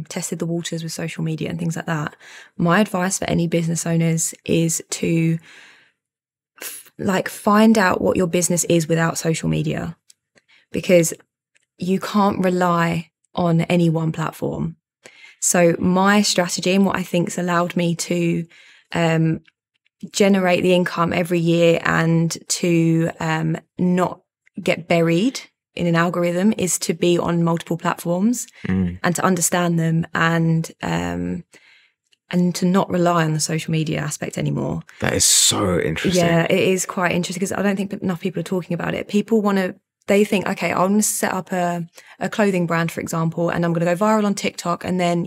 tested the waters with social media and things like that. My advice for any business owners is to find out what your business is without social media, because you can't rely on any one platform. So my strategy, and what I think's allowed me to generate the income every year and to not get buried in an algorithm, is to be on multiple platforms and to understand them, and to not rely on the social media aspect anymore. That is so interesting. Yeah, it is quite interesting, because I don't think enough people are talking about it. They think, okay, I'm going to set up a clothing brand, for example, and I'm going to go viral on TikTok, and then,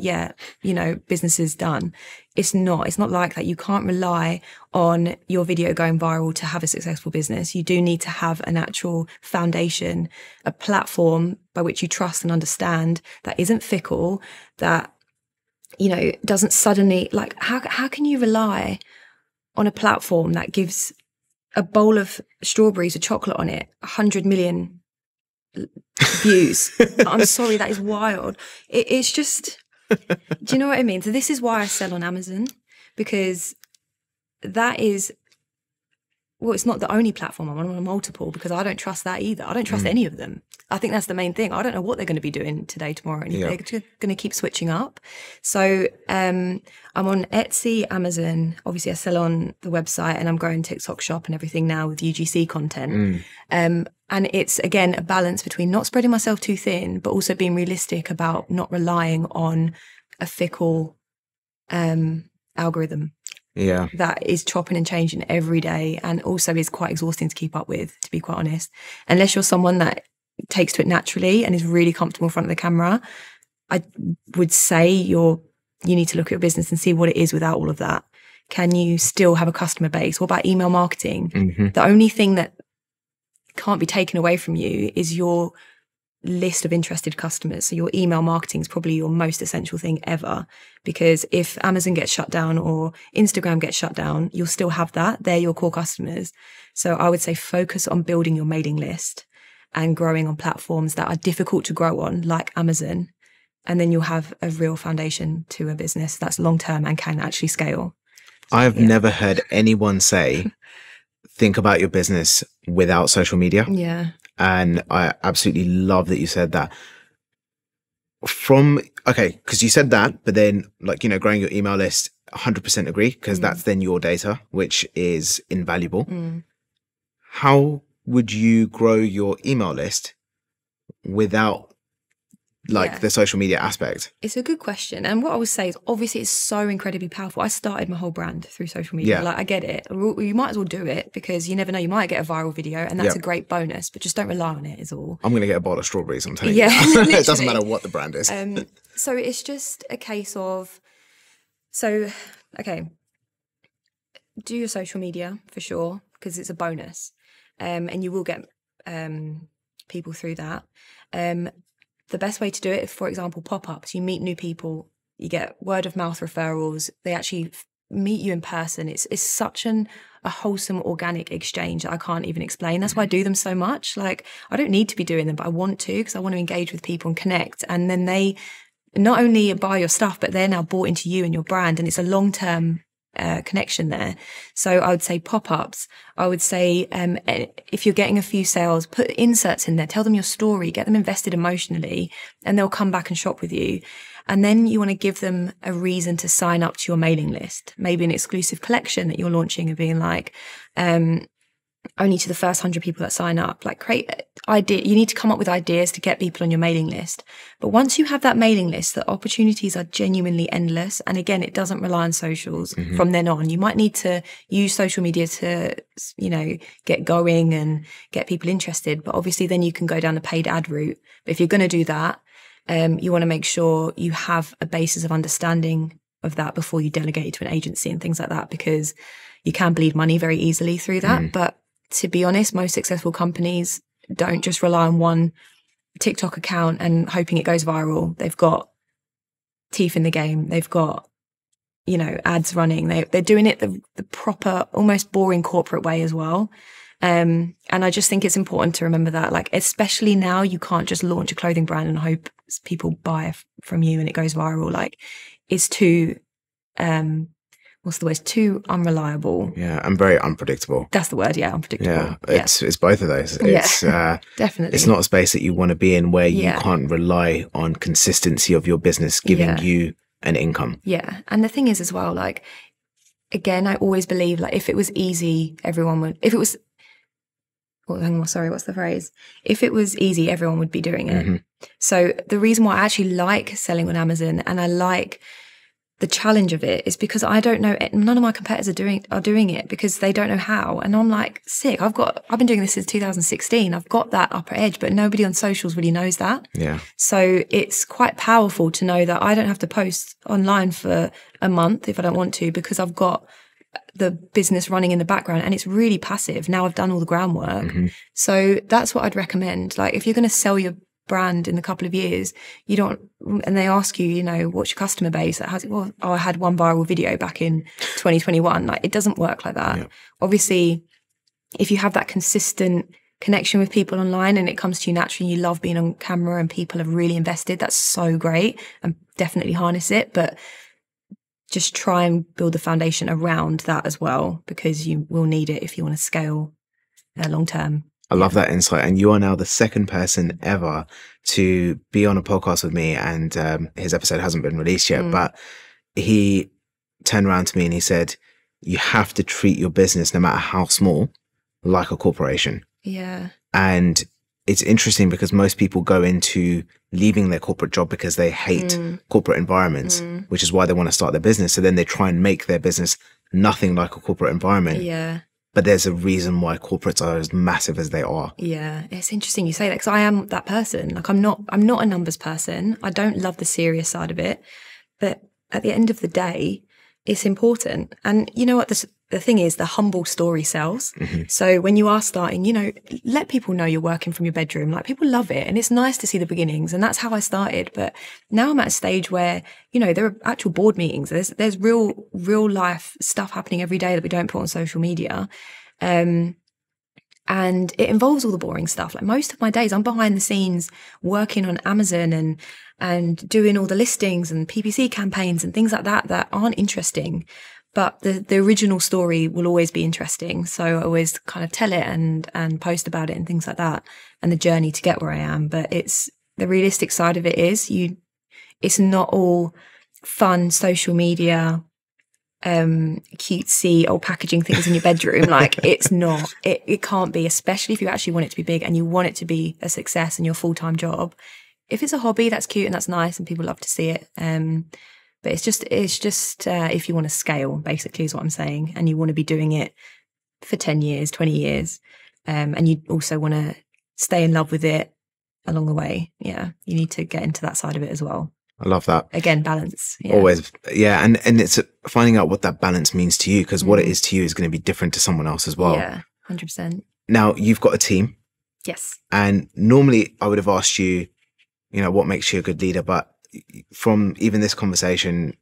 business is done. It's not like that. You can't rely on your video going viral to have a successful business. You do need to have an actual foundation, a platform by which you trust and understand, that isn't fickle, that, doesn't suddenly, how can you rely on a platform that gives a bowl of strawberries with chocolate on it 100 million views? I'm sorry, that is wild. It's just, do you know what I mean? So this is why I sell on Amazon, because that is, it's not the only platform. I'm on multiple, because I don't trust that either. I don't trust any of them. I think that's the main thing. I don't know what they're going to be doing today, tomorrow, and they're going to keep switching up. So I'm on Etsy, Amazon. Obviously, I sell on the website, and I'm growing TikTok shop and everything now with UGC content. And it's, again, a balance between not spreading myself too thin, but also being realistic about not relying on a fickle algorithm. Yeah. That is chopping and changing every day, and also is quite exhausting to keep up with, to be quite honest. Unless you're someone that takes to it naturally and is really comfortable in front of the camera, I would say you need to look at your business and see what it is without all of that. Can you still have a customer base? What about email marketing? The only thing that can't be taken away from you is your list of interested customers. So your email marketing is probably your most essential thing ever, because if Amazon gets shut down or Instagram gets shut down, you'll still have that. They're your core customers. So I would say focus on building your mailing list and growing on platforms that are difficult to grow on, like Amazon. And then you'll have a real foundation to a business that's long-term and can actually scale. I've never heard anyone say, think about your business without social media. Yeah. And I absolutely love that you said that. Because you said that, but then growing your email list, 100% agree, because that's then your data, which is invaluable. How would you grow your email list without the social media aspect? It's a good question. And what I would say is, obviously, it's so incredibly powerful. I started my whole brand through social media. I get it. You might as well do it, because you never know, you might get a viral video, and that's a great bonus, but just don't rely on it is all. I'm going to get a bowl of strawberries, I'm telling you. It doesn't matter what the brand is. So it's just a case of, do your social media for sure, because it's a bonus. And you will get people through that. The best way to do it is, for example, pop-ups. You meet new people, you get word of mouth referrals. They actually meet you in person. It's such a wholesome, organic exchange that I can't even explain. That's why I do them so much. I don't need to be doing them, but I want to, because I want to engage with people and connect. And then they not only buy your stuff, but they're now bought into you and your brand. And it's a long-term connection there. So I would say pop-ups. I would say, if you're getting a few sales, put inserts in there, tell them your story, get them invested emotionally, and they'll come back and shop with you. And then you want to give them a reason to sign up to your mailing list, maybe an exclusive collection that you're launching and being like, only to the first 100 people that sign up. Like, create idea. You need to come up with ideas to get people on your mailing list. But once you have that mailing list, the opportunities are genuinely endless. And again, it doesn't rely on socials from then on. You might need to use social media to, get going and get people interested. But obviously then you can go down the paid ad route. But if you're going to do that, you want to make sure you have a basis of understanding of that before you delegate it to an agency and things like that, because you can bleed money very easily through that. But to be honest, most successful companies don't just rely on one TikTok account and hoping it goes viral. They've got teeth in the game. They've got, ads running. They're doing it the proper, almost boring corporate way as well. And I just think it's important to remember that, like, especially now, you can't just launch a clothing brand and hope people buy from you and it goes viral. Like, it's too, what's the word? It's too unreliable. Yeah, and very unpredictable. That's the word. Yeah, unpredictable. Yeah, it's both of those. It's definitely. It's not a space that you want to be in where you can't rely on consistency of your business giving you an income. Yeah, and the thing is as well, like, again, I always believe, like, if it was easy, everyone would. If it was, what's the phrase? If it was easy, everyone would be doing it. So the reason why I actually like selling on Amazon and I like the challenge of it is because I don't know, none of my competitors are doing it because they don't know how. And I'm like, sick. I've been doing this since 2016. I've got that upper edge, but nobody on socials really knows that. Yeah. So it's quite powerful to know that I don't have to post online for a month if I don't want to, because I've got the business running in the background and it's really passive. Now I've done all the groundwork. So that's what I'd recommend. Like, if you're going to sell your brand in a couple of years, and they ask you, what's your customer base? I had one viral video back in 2021. Like, it doesn't work like that. Yeah. Obviously, if you have that consistent connection with people online and it comes to you naturally, you love being on camera and people have really invested, that's so great, and definitely harness it. But just try and build the foundation around that as well, because you will need it if you want to scale long term. I love that insight. And you are now the second person ever to be on a podcast with me, and his episode hasn't been released yet, but he turned around to me and he said, you have to treat your business, no matter how small, like a corporation. Yeah. And it's interesting because most people go into leaving their corporate job because they hate corporate environments, which is why they want to start their business. So then they try and make their business nothing like a corporate environment. Yeah. But there's a reason why corporates are as massive as they are. Yeah, it's interesting you say that, because I am that person. Like, I'm not a numbers person. I don't love the serious side of it. But at the end of the day, it's important. And you know what? The thing is, the humble story sells. So when you are starting, let people know you're working from your bedroom. Like, people love it. And it's nice to see the beginnings. And that's how I started. But now I'm at a stage where, there are actual board meetings. There's real life stuff happening every day that we don't put on social media. And it involves all the boring stuff. Like, most of my days, I'm behind the scenes working on Amazon and doing all the listings and PPC campaigns and things like that aren't interesting. But the original story will always be interesting. So I always kind of tell it and post about it and things like that, and the journey to get where I am. But it's the realistic side of it is it's not all fun social media, cutesy or packaging things in your bedroom. Like, it's not, it can't be, especially if you actually want it to be big and you want it to be a success and your full-time job. If it's a hobby, that's cute and that's nice and people love to see it. But it's just if you want to scale, basically, is what I'm saying. And you want to be doing it for 10 years, 20 years. And you also want to stay in love with it along the way. Yeah. You need to get into that side of it as well. I love that. Again, balance. Yeah. Always. Yeah. And it's finding out what that balance means to you, because what it is to you is going to be different to someone else as well. Yeah, 100%. Now, you've got a team. Yes. And normally I would have asked you, what makes you a good leader? But from even this conversation,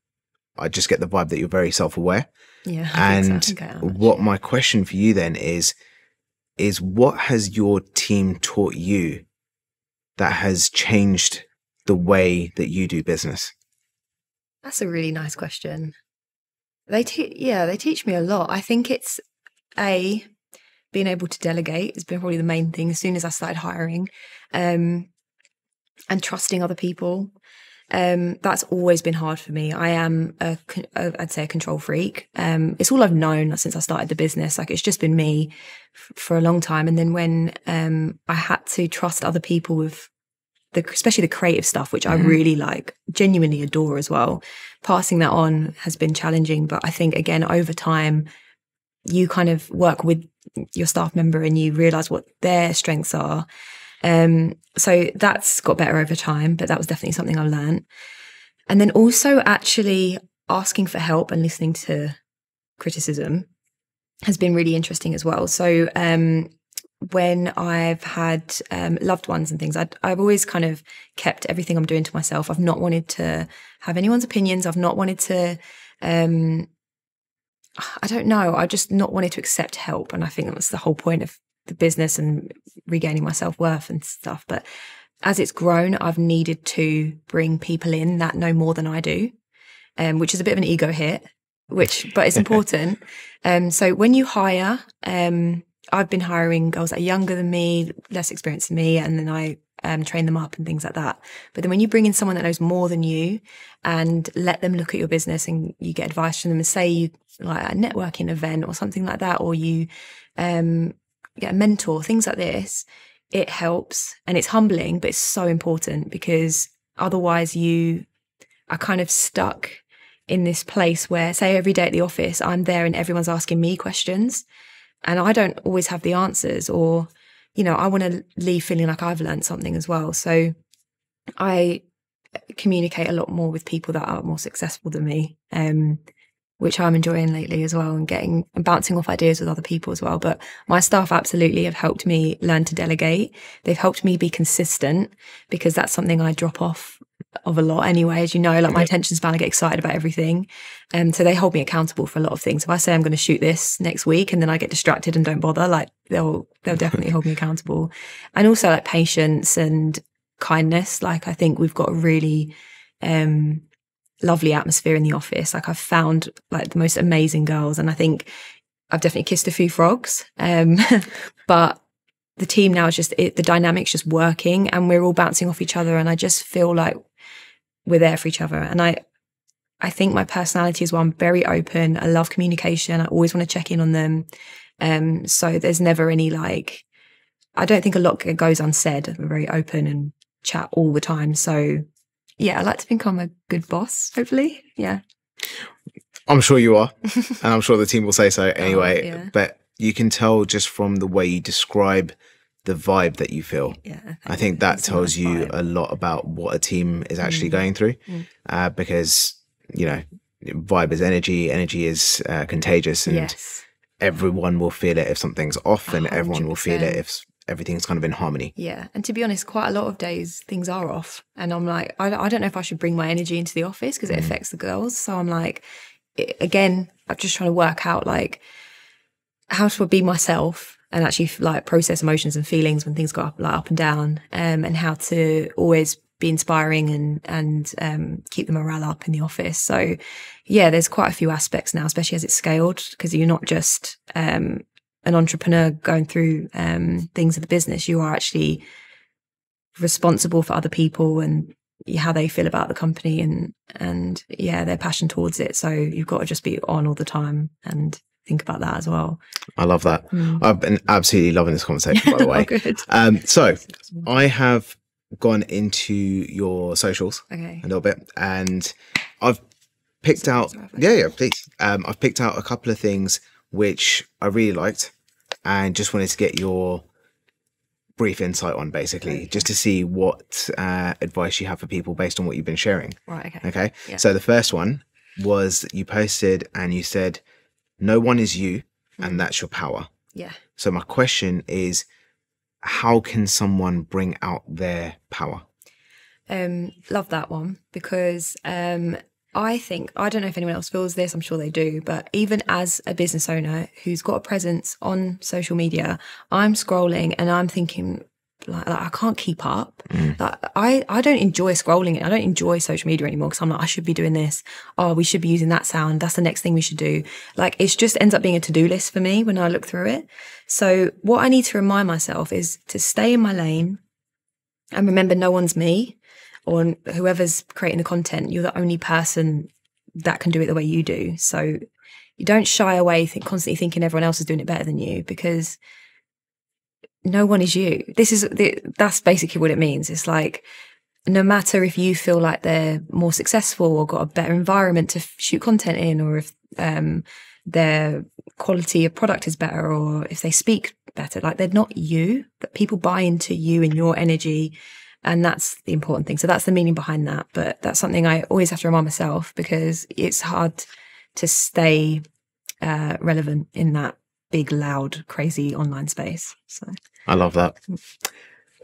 I just get the vibe that you're very self-aware. Yeah. And what my question for you then is what has your team taught you that has changed the way that you do business? That's a really nice question. They teach me a lot. I think it's being able to delegate has been probably the main thing as soon as I started hiring, and trusting other people. That's always been hard for me. I am I'd say a control freak. It's all I've known since I started the business. Like, it's just been me for a long time. And then when I had to trust other people with especially the creative stuff, which I really genuinely adore as well, passing that on has been challenging. But I think, again, over time, you kind of work with your staff member and you realize what their strengths are. So that's got better over time, but that was definitely something I learned. And then also actually asking for help and listening to criticism has been really interesting as well. So, when I've had loved ones and things, I've always kind of kept everything I'm doing to myself. I've not wanted to have anyone's opinions. I've not wanted to, I don't know, I just not wanted to accept help. And I think that's the whole point of the business and regaining my self-worth and stuff. But as it's grown, I've needed to bring people in that know more than I do, which is a bit of an ego hit, but it's important. So when you hire, I've been hiring girls that are younger than me, less experienced than me, and then I train them up and things like that. But then when you bring in someone that knows more than you and let them look at your business and you get advice from them, and say you like a networking event or something like that, or you get a mentor, things like this, it helps. And it's humbling, but it's so important, because otherwise you are kind of stuck in this place where, say, every day at the office, I'm there and everyone's asking me questions. And I don't always have the answers, or, I want to leave feeling like I've learned something as well. So I communicate a lot more with people that are more successful than me, which I'm enjoying lately as well, and bouncing off ideas with other people as well. But my staff absolutely have helped me learn to delegate. They've helped me be consistent, because that's something I drop off of a lot anyway, as you know, like my attention span, I get excited about everything. So they hold me accountable for a lot of things. If I say I'm going to shoot this next week and then I get distracted and don't bother, like they'll definitely hold me accountable. And also like patience and kindness. Like, I think we've got a really lovely atmosphere in the office. Like, I've found like the most amazing girls, and I think I've definitely kissed a few frogs. But the team now is just, the dynamic's just working, and we're all bouncing off each other. And I just feel like we're there for each other. And I think my personality is, well, I'm very open. I love communication. I always want to check in on them. So there's never any I don't think a lot goes unsaid. We're very open and chat all the time. So yeah, I like to think I'm a good boss, hopefully. Yeah. I'm sure you are. And I'm sure the team will say so anyway. Yeah. But you can tell just from the way you describe the vibe that you feel. Yeah, I think that tells you a lot about what a team is actually going through, because, vibe is energy. Energy is contagious, and everyone will feel it if something's off, and 100%. Everyone will feel it if everything's kind of in harmony. Yeah. And to be honest, quite a lot of days things are off, and I'm like, I don't know if I should bring my energy into the office, because it affects the girls. So I'm like, again, I'm just trying to work out how to be myself and actually process emotions and feelings when things go up and down, and how to always be inspiring and keep the morale up in the office. So yeah, there's quite a few aspects now, especially as it's scaled, because you're not just an entrepreneur going through things in the business. You are actually responsible for other people and how they feel about the company and their passion towards it. So you've got to just be on all the time and think about that as well. I love that. I've been absolutely loving this conversation, by the way. Good. So I have gone into your socials a little bit, and I've picked out, please. I've picked out a couple of things which I really liked, and just wanted to get your brief insight on, basically, just to see what advice you have for people based on what you've been sharing. Right. Okay. Yeah. So the first one was that you posted and you said, no one is you, and that's your power. Yeah. So my question is, how can someone bring out their power? Love that one, because I think, I don't know if anyone else feels this, I'm sure they do, but even as a business owner who's got a presence on social media, I'm scrolling and I'm thinking, like I can't keep up. Like, I don't enjoy scrolling it. I don't enjoy social media anymore because I'm like, I should be doing this. Oh, we should be using that sound. That's the next thing we should do. Like, it just ends up being a to-do list for me when I look through it. So what I need to remind myself is to stay in my lane and remember no one's me, or whoever's creating the content. You're the only person that can do it the way you do. So you don't shy away constantly thinking everyone else is doing it better than you, because no one is you. That's basically what it means. It's like, no matter if you feel like they're more successful or got a better environment to shoot content in, or if their quality of product is better, or if they speak better, like, they're not you, but people buy into you and your energy. And that's the important thing. So that's the meaning behind that. But that's something I always have to remind myself, because it's hard to stay relevant in that big, loud, crazy online space. So I love that.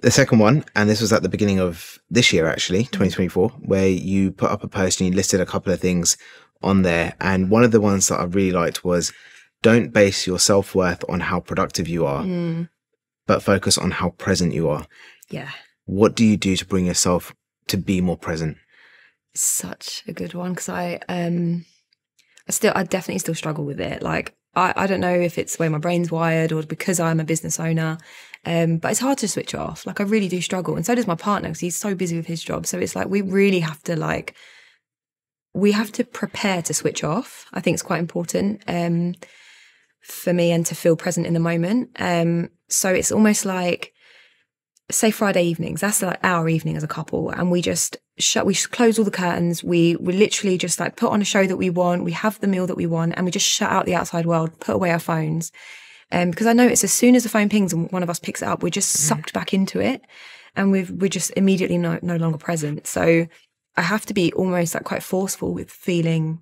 The second one, and this was at the beginning of this year, actually, 2024, where you put up a post and you listed a couple of things on there. And one of the ones that I really liked was, don't base your self-worth on how productive you are, but focus on how present you are. Yeah. What do you do to bring yourself to be more present? Such a good one, because I definitely still struggle with it. Like, I don't know if it's the way my brain's wired or because I'm a business owner, but it's hard to switch off. Like, I really do struggle. And so does my partner, because he's so busy with his job. So it's like, we really have to prepare to switch off. I think it's quite important for me, and to feel present in the moment. So it's almost like, say Friday evenings, that's like our evening as a couple, and we just close all the curtains. We literally just like put on a show that we want. We have the meal that we want, and we just shut out the outside world, put away our phones. Because I notice as soon as the phone pings and one of us picks it up, we're just sucked back into it, and we're just immediately no longer present. So I have to be almost like quite forceful with feeling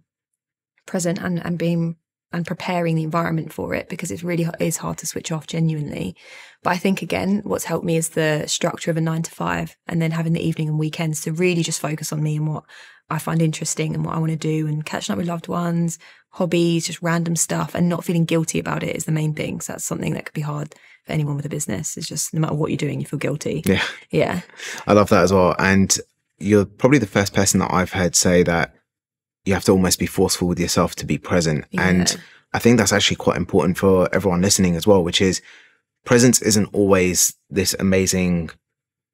present and being and preparing the environment for it, because it really is hard to switch off genuinely. But I think, again, what's helped me is the structure of a 9 to 5, and then having the evening and weekends to really just focus on me and what I find interesting and what I want to do, and catching up with loved ones, hobbies, just random stuff, and not feeling guilty about it is the main thing. So that's something that could be hard for anyone with a business. It's just, no matter what you're doing, you feel guilty. Yeah. I love that as well. And you're probably the first person that I've heard say that you have to almost be forceful with yourself to be present. Yeah. And I think that's actually quite important for everyone listening as well, which is, presence isn't always this amazing,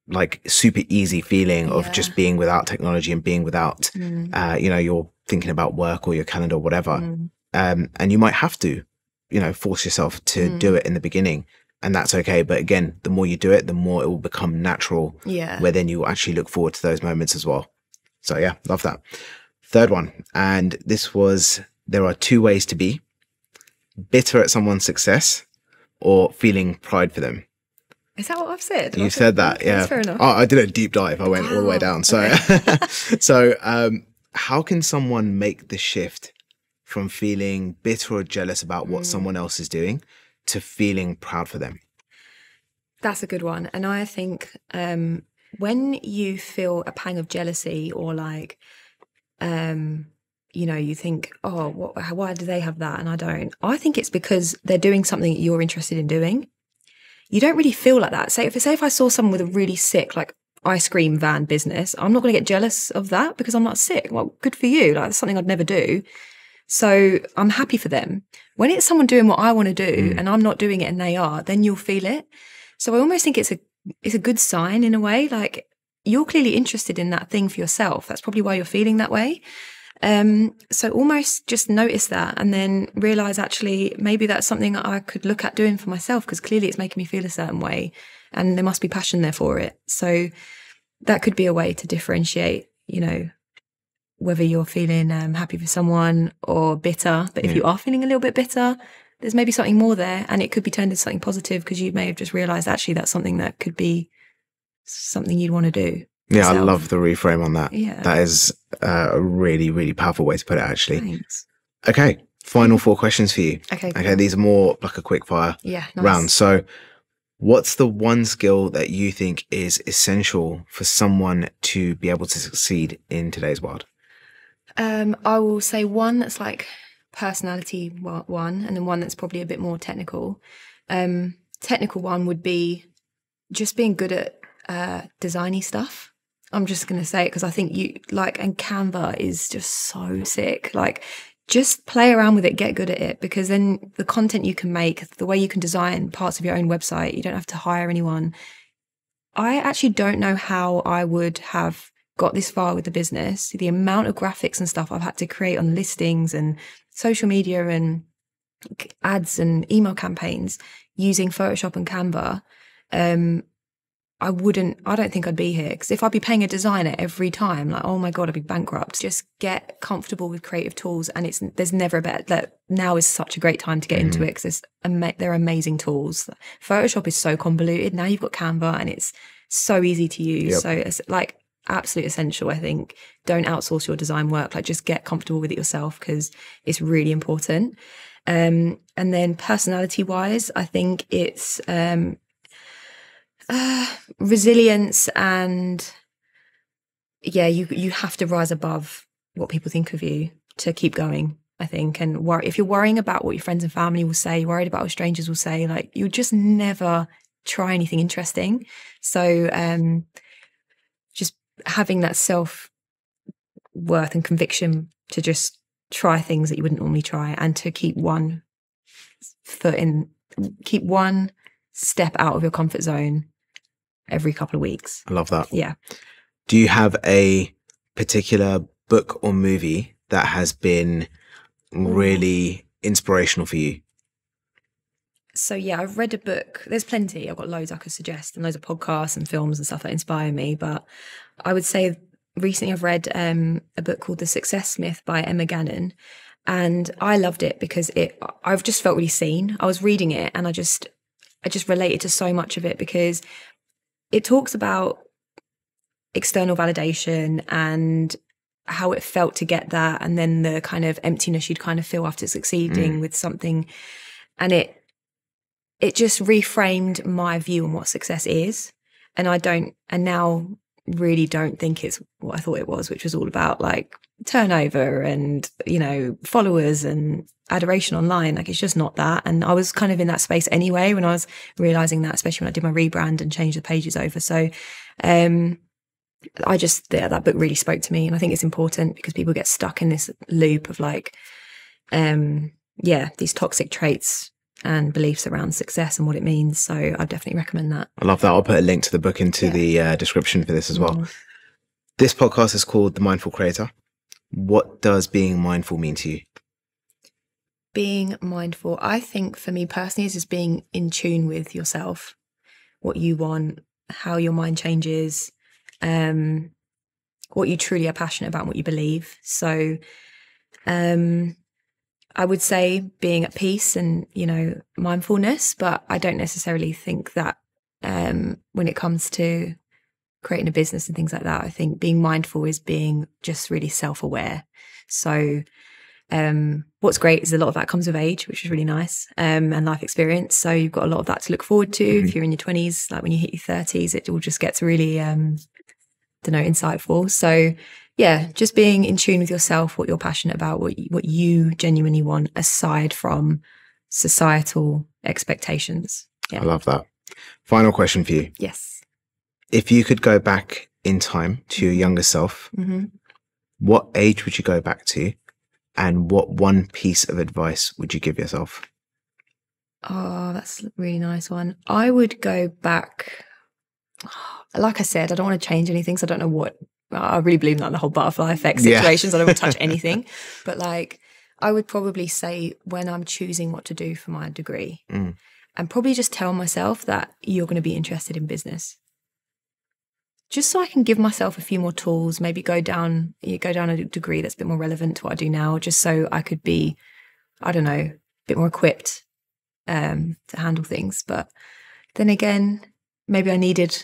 like, super easy feeling of just being without technology and being without, you're thinking about work or your calendar or whatever. And you might have to, force yourself to do it in the beginning, and that's okay. But again, the more you do it, the more it will become natural, where then you actually look forward to those moments as well. So yeah, love that. Third one, and this was, there are 2 ways to be: bitter at someone's success or feeling pride for them. Is that what I've said? You said that, yeah. That's fair enough. Oh, I did a deep dive. I went all the way down. So, how can someone make the shift from feeling bitter or jealous about what someone else is doing to feeling proud for them? That's a good one. And I think when you feel a pang of jealousy, or like, you think, oh, why do they have that and I don't? I think it's because they're doing something that you're interested in doing. You don't really feel like that. Say if I saw someone with a really sick, like, ice cream van business, I'm not going to get jealous of that because I'm not sick. Well, good for you. Like, that's something I'd never do. So I'm happy for them. When it's someone doing what I want to do and I'm not doing it and they are, then you'll feel it. So I almost think it's a good sign in a way. Like, you're clearly interested in that thing for yourself. That's probably why you're feeling that way. So almost just notice that, and then realize, actually, maybe that's something that I could look at doing for myself, because clearly it's making me feel a certain way and there must be passion there for it. So that could be a way to differentiate, whether you're feeling happy for someone or bitter. But if you are feeling a little bit bitter, there's maybe something more there, and it could be turned into something positive, because you may have just realized, actually, that's something that could be something you'd want to do. Yeah, I love the reframe on that. Yeah. That is a really, really powerful way to put it, actually. Thanks. Okay, final 4 questions for you. Okay, cool. These are more like a quick fire round. So what's the one skill that you think is essential for someone to be able to succeed in today's world? I will say one that's like personality one, and then one that's probably a bit more technical. Technical one would be just being good at designy stuff. I'm just going to say it because I think and Canva is just so sick. Like, just play around with it, get good at it, because then the content you can make, the way you can design parts of your own website, you don't have to hire anyone. I actually don't know how I would have got this far with the business. The amount of graphics and stuff I've had to create on listings and social media and ads and email campaigns using Photoshop and Canva. I don't think I'd be here, because if I'd be paying a designer every time, like, oh my God, I'd be bankrupt. Just get comfortable with creative tools. And there's never a better, now is such a great time to get into it, because they're amazing tools. Photoshop is so convoluted. Now you've got Canva and it's so easy to use. Yep. So it's like absolute essential, I think. Don't outsource your design work. Like, just get comfortable with it yourself, because it's really important. And then personality wise, I think it's, resilience, and you have to rise above what people think of you to keep going, I think. And if you're worrying about what your friends and family will say, worried about what strangers will say, like, you'll just never try anything interesting. So just having that self-worth and conviction to just try things that you wouldn't normally try, and to keep one step out of your comfort zone every couple of weeks. I love that. Yeah. Do you have a particular book or movie that has been really inspirational for you? So yeah, I've read a book. There's plenty. I've got loads I could suggest, and loads of podcasts and films and stuff that inspire me. But I would say recently I've read a book called The Success Myth by Emma Gannon. And I loved it because I've just felt really seen. I was reading it and I just related to so much of it, because it talks about external validation and how it felt to get that, and then the kind of emptiness you'd kind of feel after succeeding with something. And it just reframed my view on what success is. And now really don't think it's what I thought it was, which was all about like turnover and, followers and adoration online. Like, it's just not that. And I was kind of in that space anyway when I was realizing that, especially when I did my rebrand and changed the pages over. So that book really spoke to me. And I think it's important, because people get stuck in this loop of like, these toxic traits and beliefs around success and what it means. So I definitely recommend that. I love that. I'll put a link to the book into the description for this as well. This podcast is called The Mindful Creator. What does being mindful mean to you? Being mindful, I think for me personally, is just being in tune with yourself, what you want, how your mind changes, what you truly are passionate about, what you believe. So I would say being at peace and, mindfulness, but I don't necessarily think that when it comes to creating a business and things like that, I think being mindful is being just really self-aware. So what's great is a lot of that comes with age, which is really nice, and life experience. So you've got a lot of that to look forward to. If you're in your 20s, like when you hit your 30s, it all just gets really, insightful. So yeah, just being in tune with yourself, what you're passionate about, what you genuinely want, aside from societal expectations. Yeah. I love that. Final question for you. Yes. If you could go back in time to your younger self, what age would you go back to? And what one piece of advice would you give yourself? Oh, that's a really nice one. I would go back. Like I said, I don't want to change anything, so I don't know what. I really believe in the whole butterfly effect situations. I don't want to touch anything. But I would probably say, when I'm choosing what to do for my degree, and probably just tell myself that you're going to be interested in business. Just so I can give myself a few more tools, maybe go down a degree that's a bit more relevant to what I do now, just so I could be, a bit more equipped to handle things. But then again, maybe I needed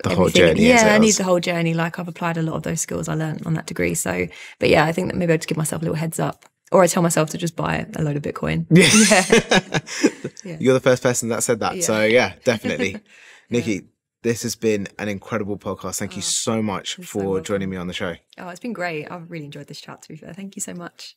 the whole journey. Yeah, I need the whole journey. Like, I've applied a lot of those skills I learned on that degree. So, but yeah, I think that maybe I'd just give myself a little heads up, or I tell myself to just buy a load of Bitcoin. Yeah. You're the first person that said that. Yeah. So yeah, definitely. Nikki, this has been an incredible podcast. Thank you so much for joining me on the show. Oh, it's been great. I've really enjoyed this chat, to be fair. Thank you so much.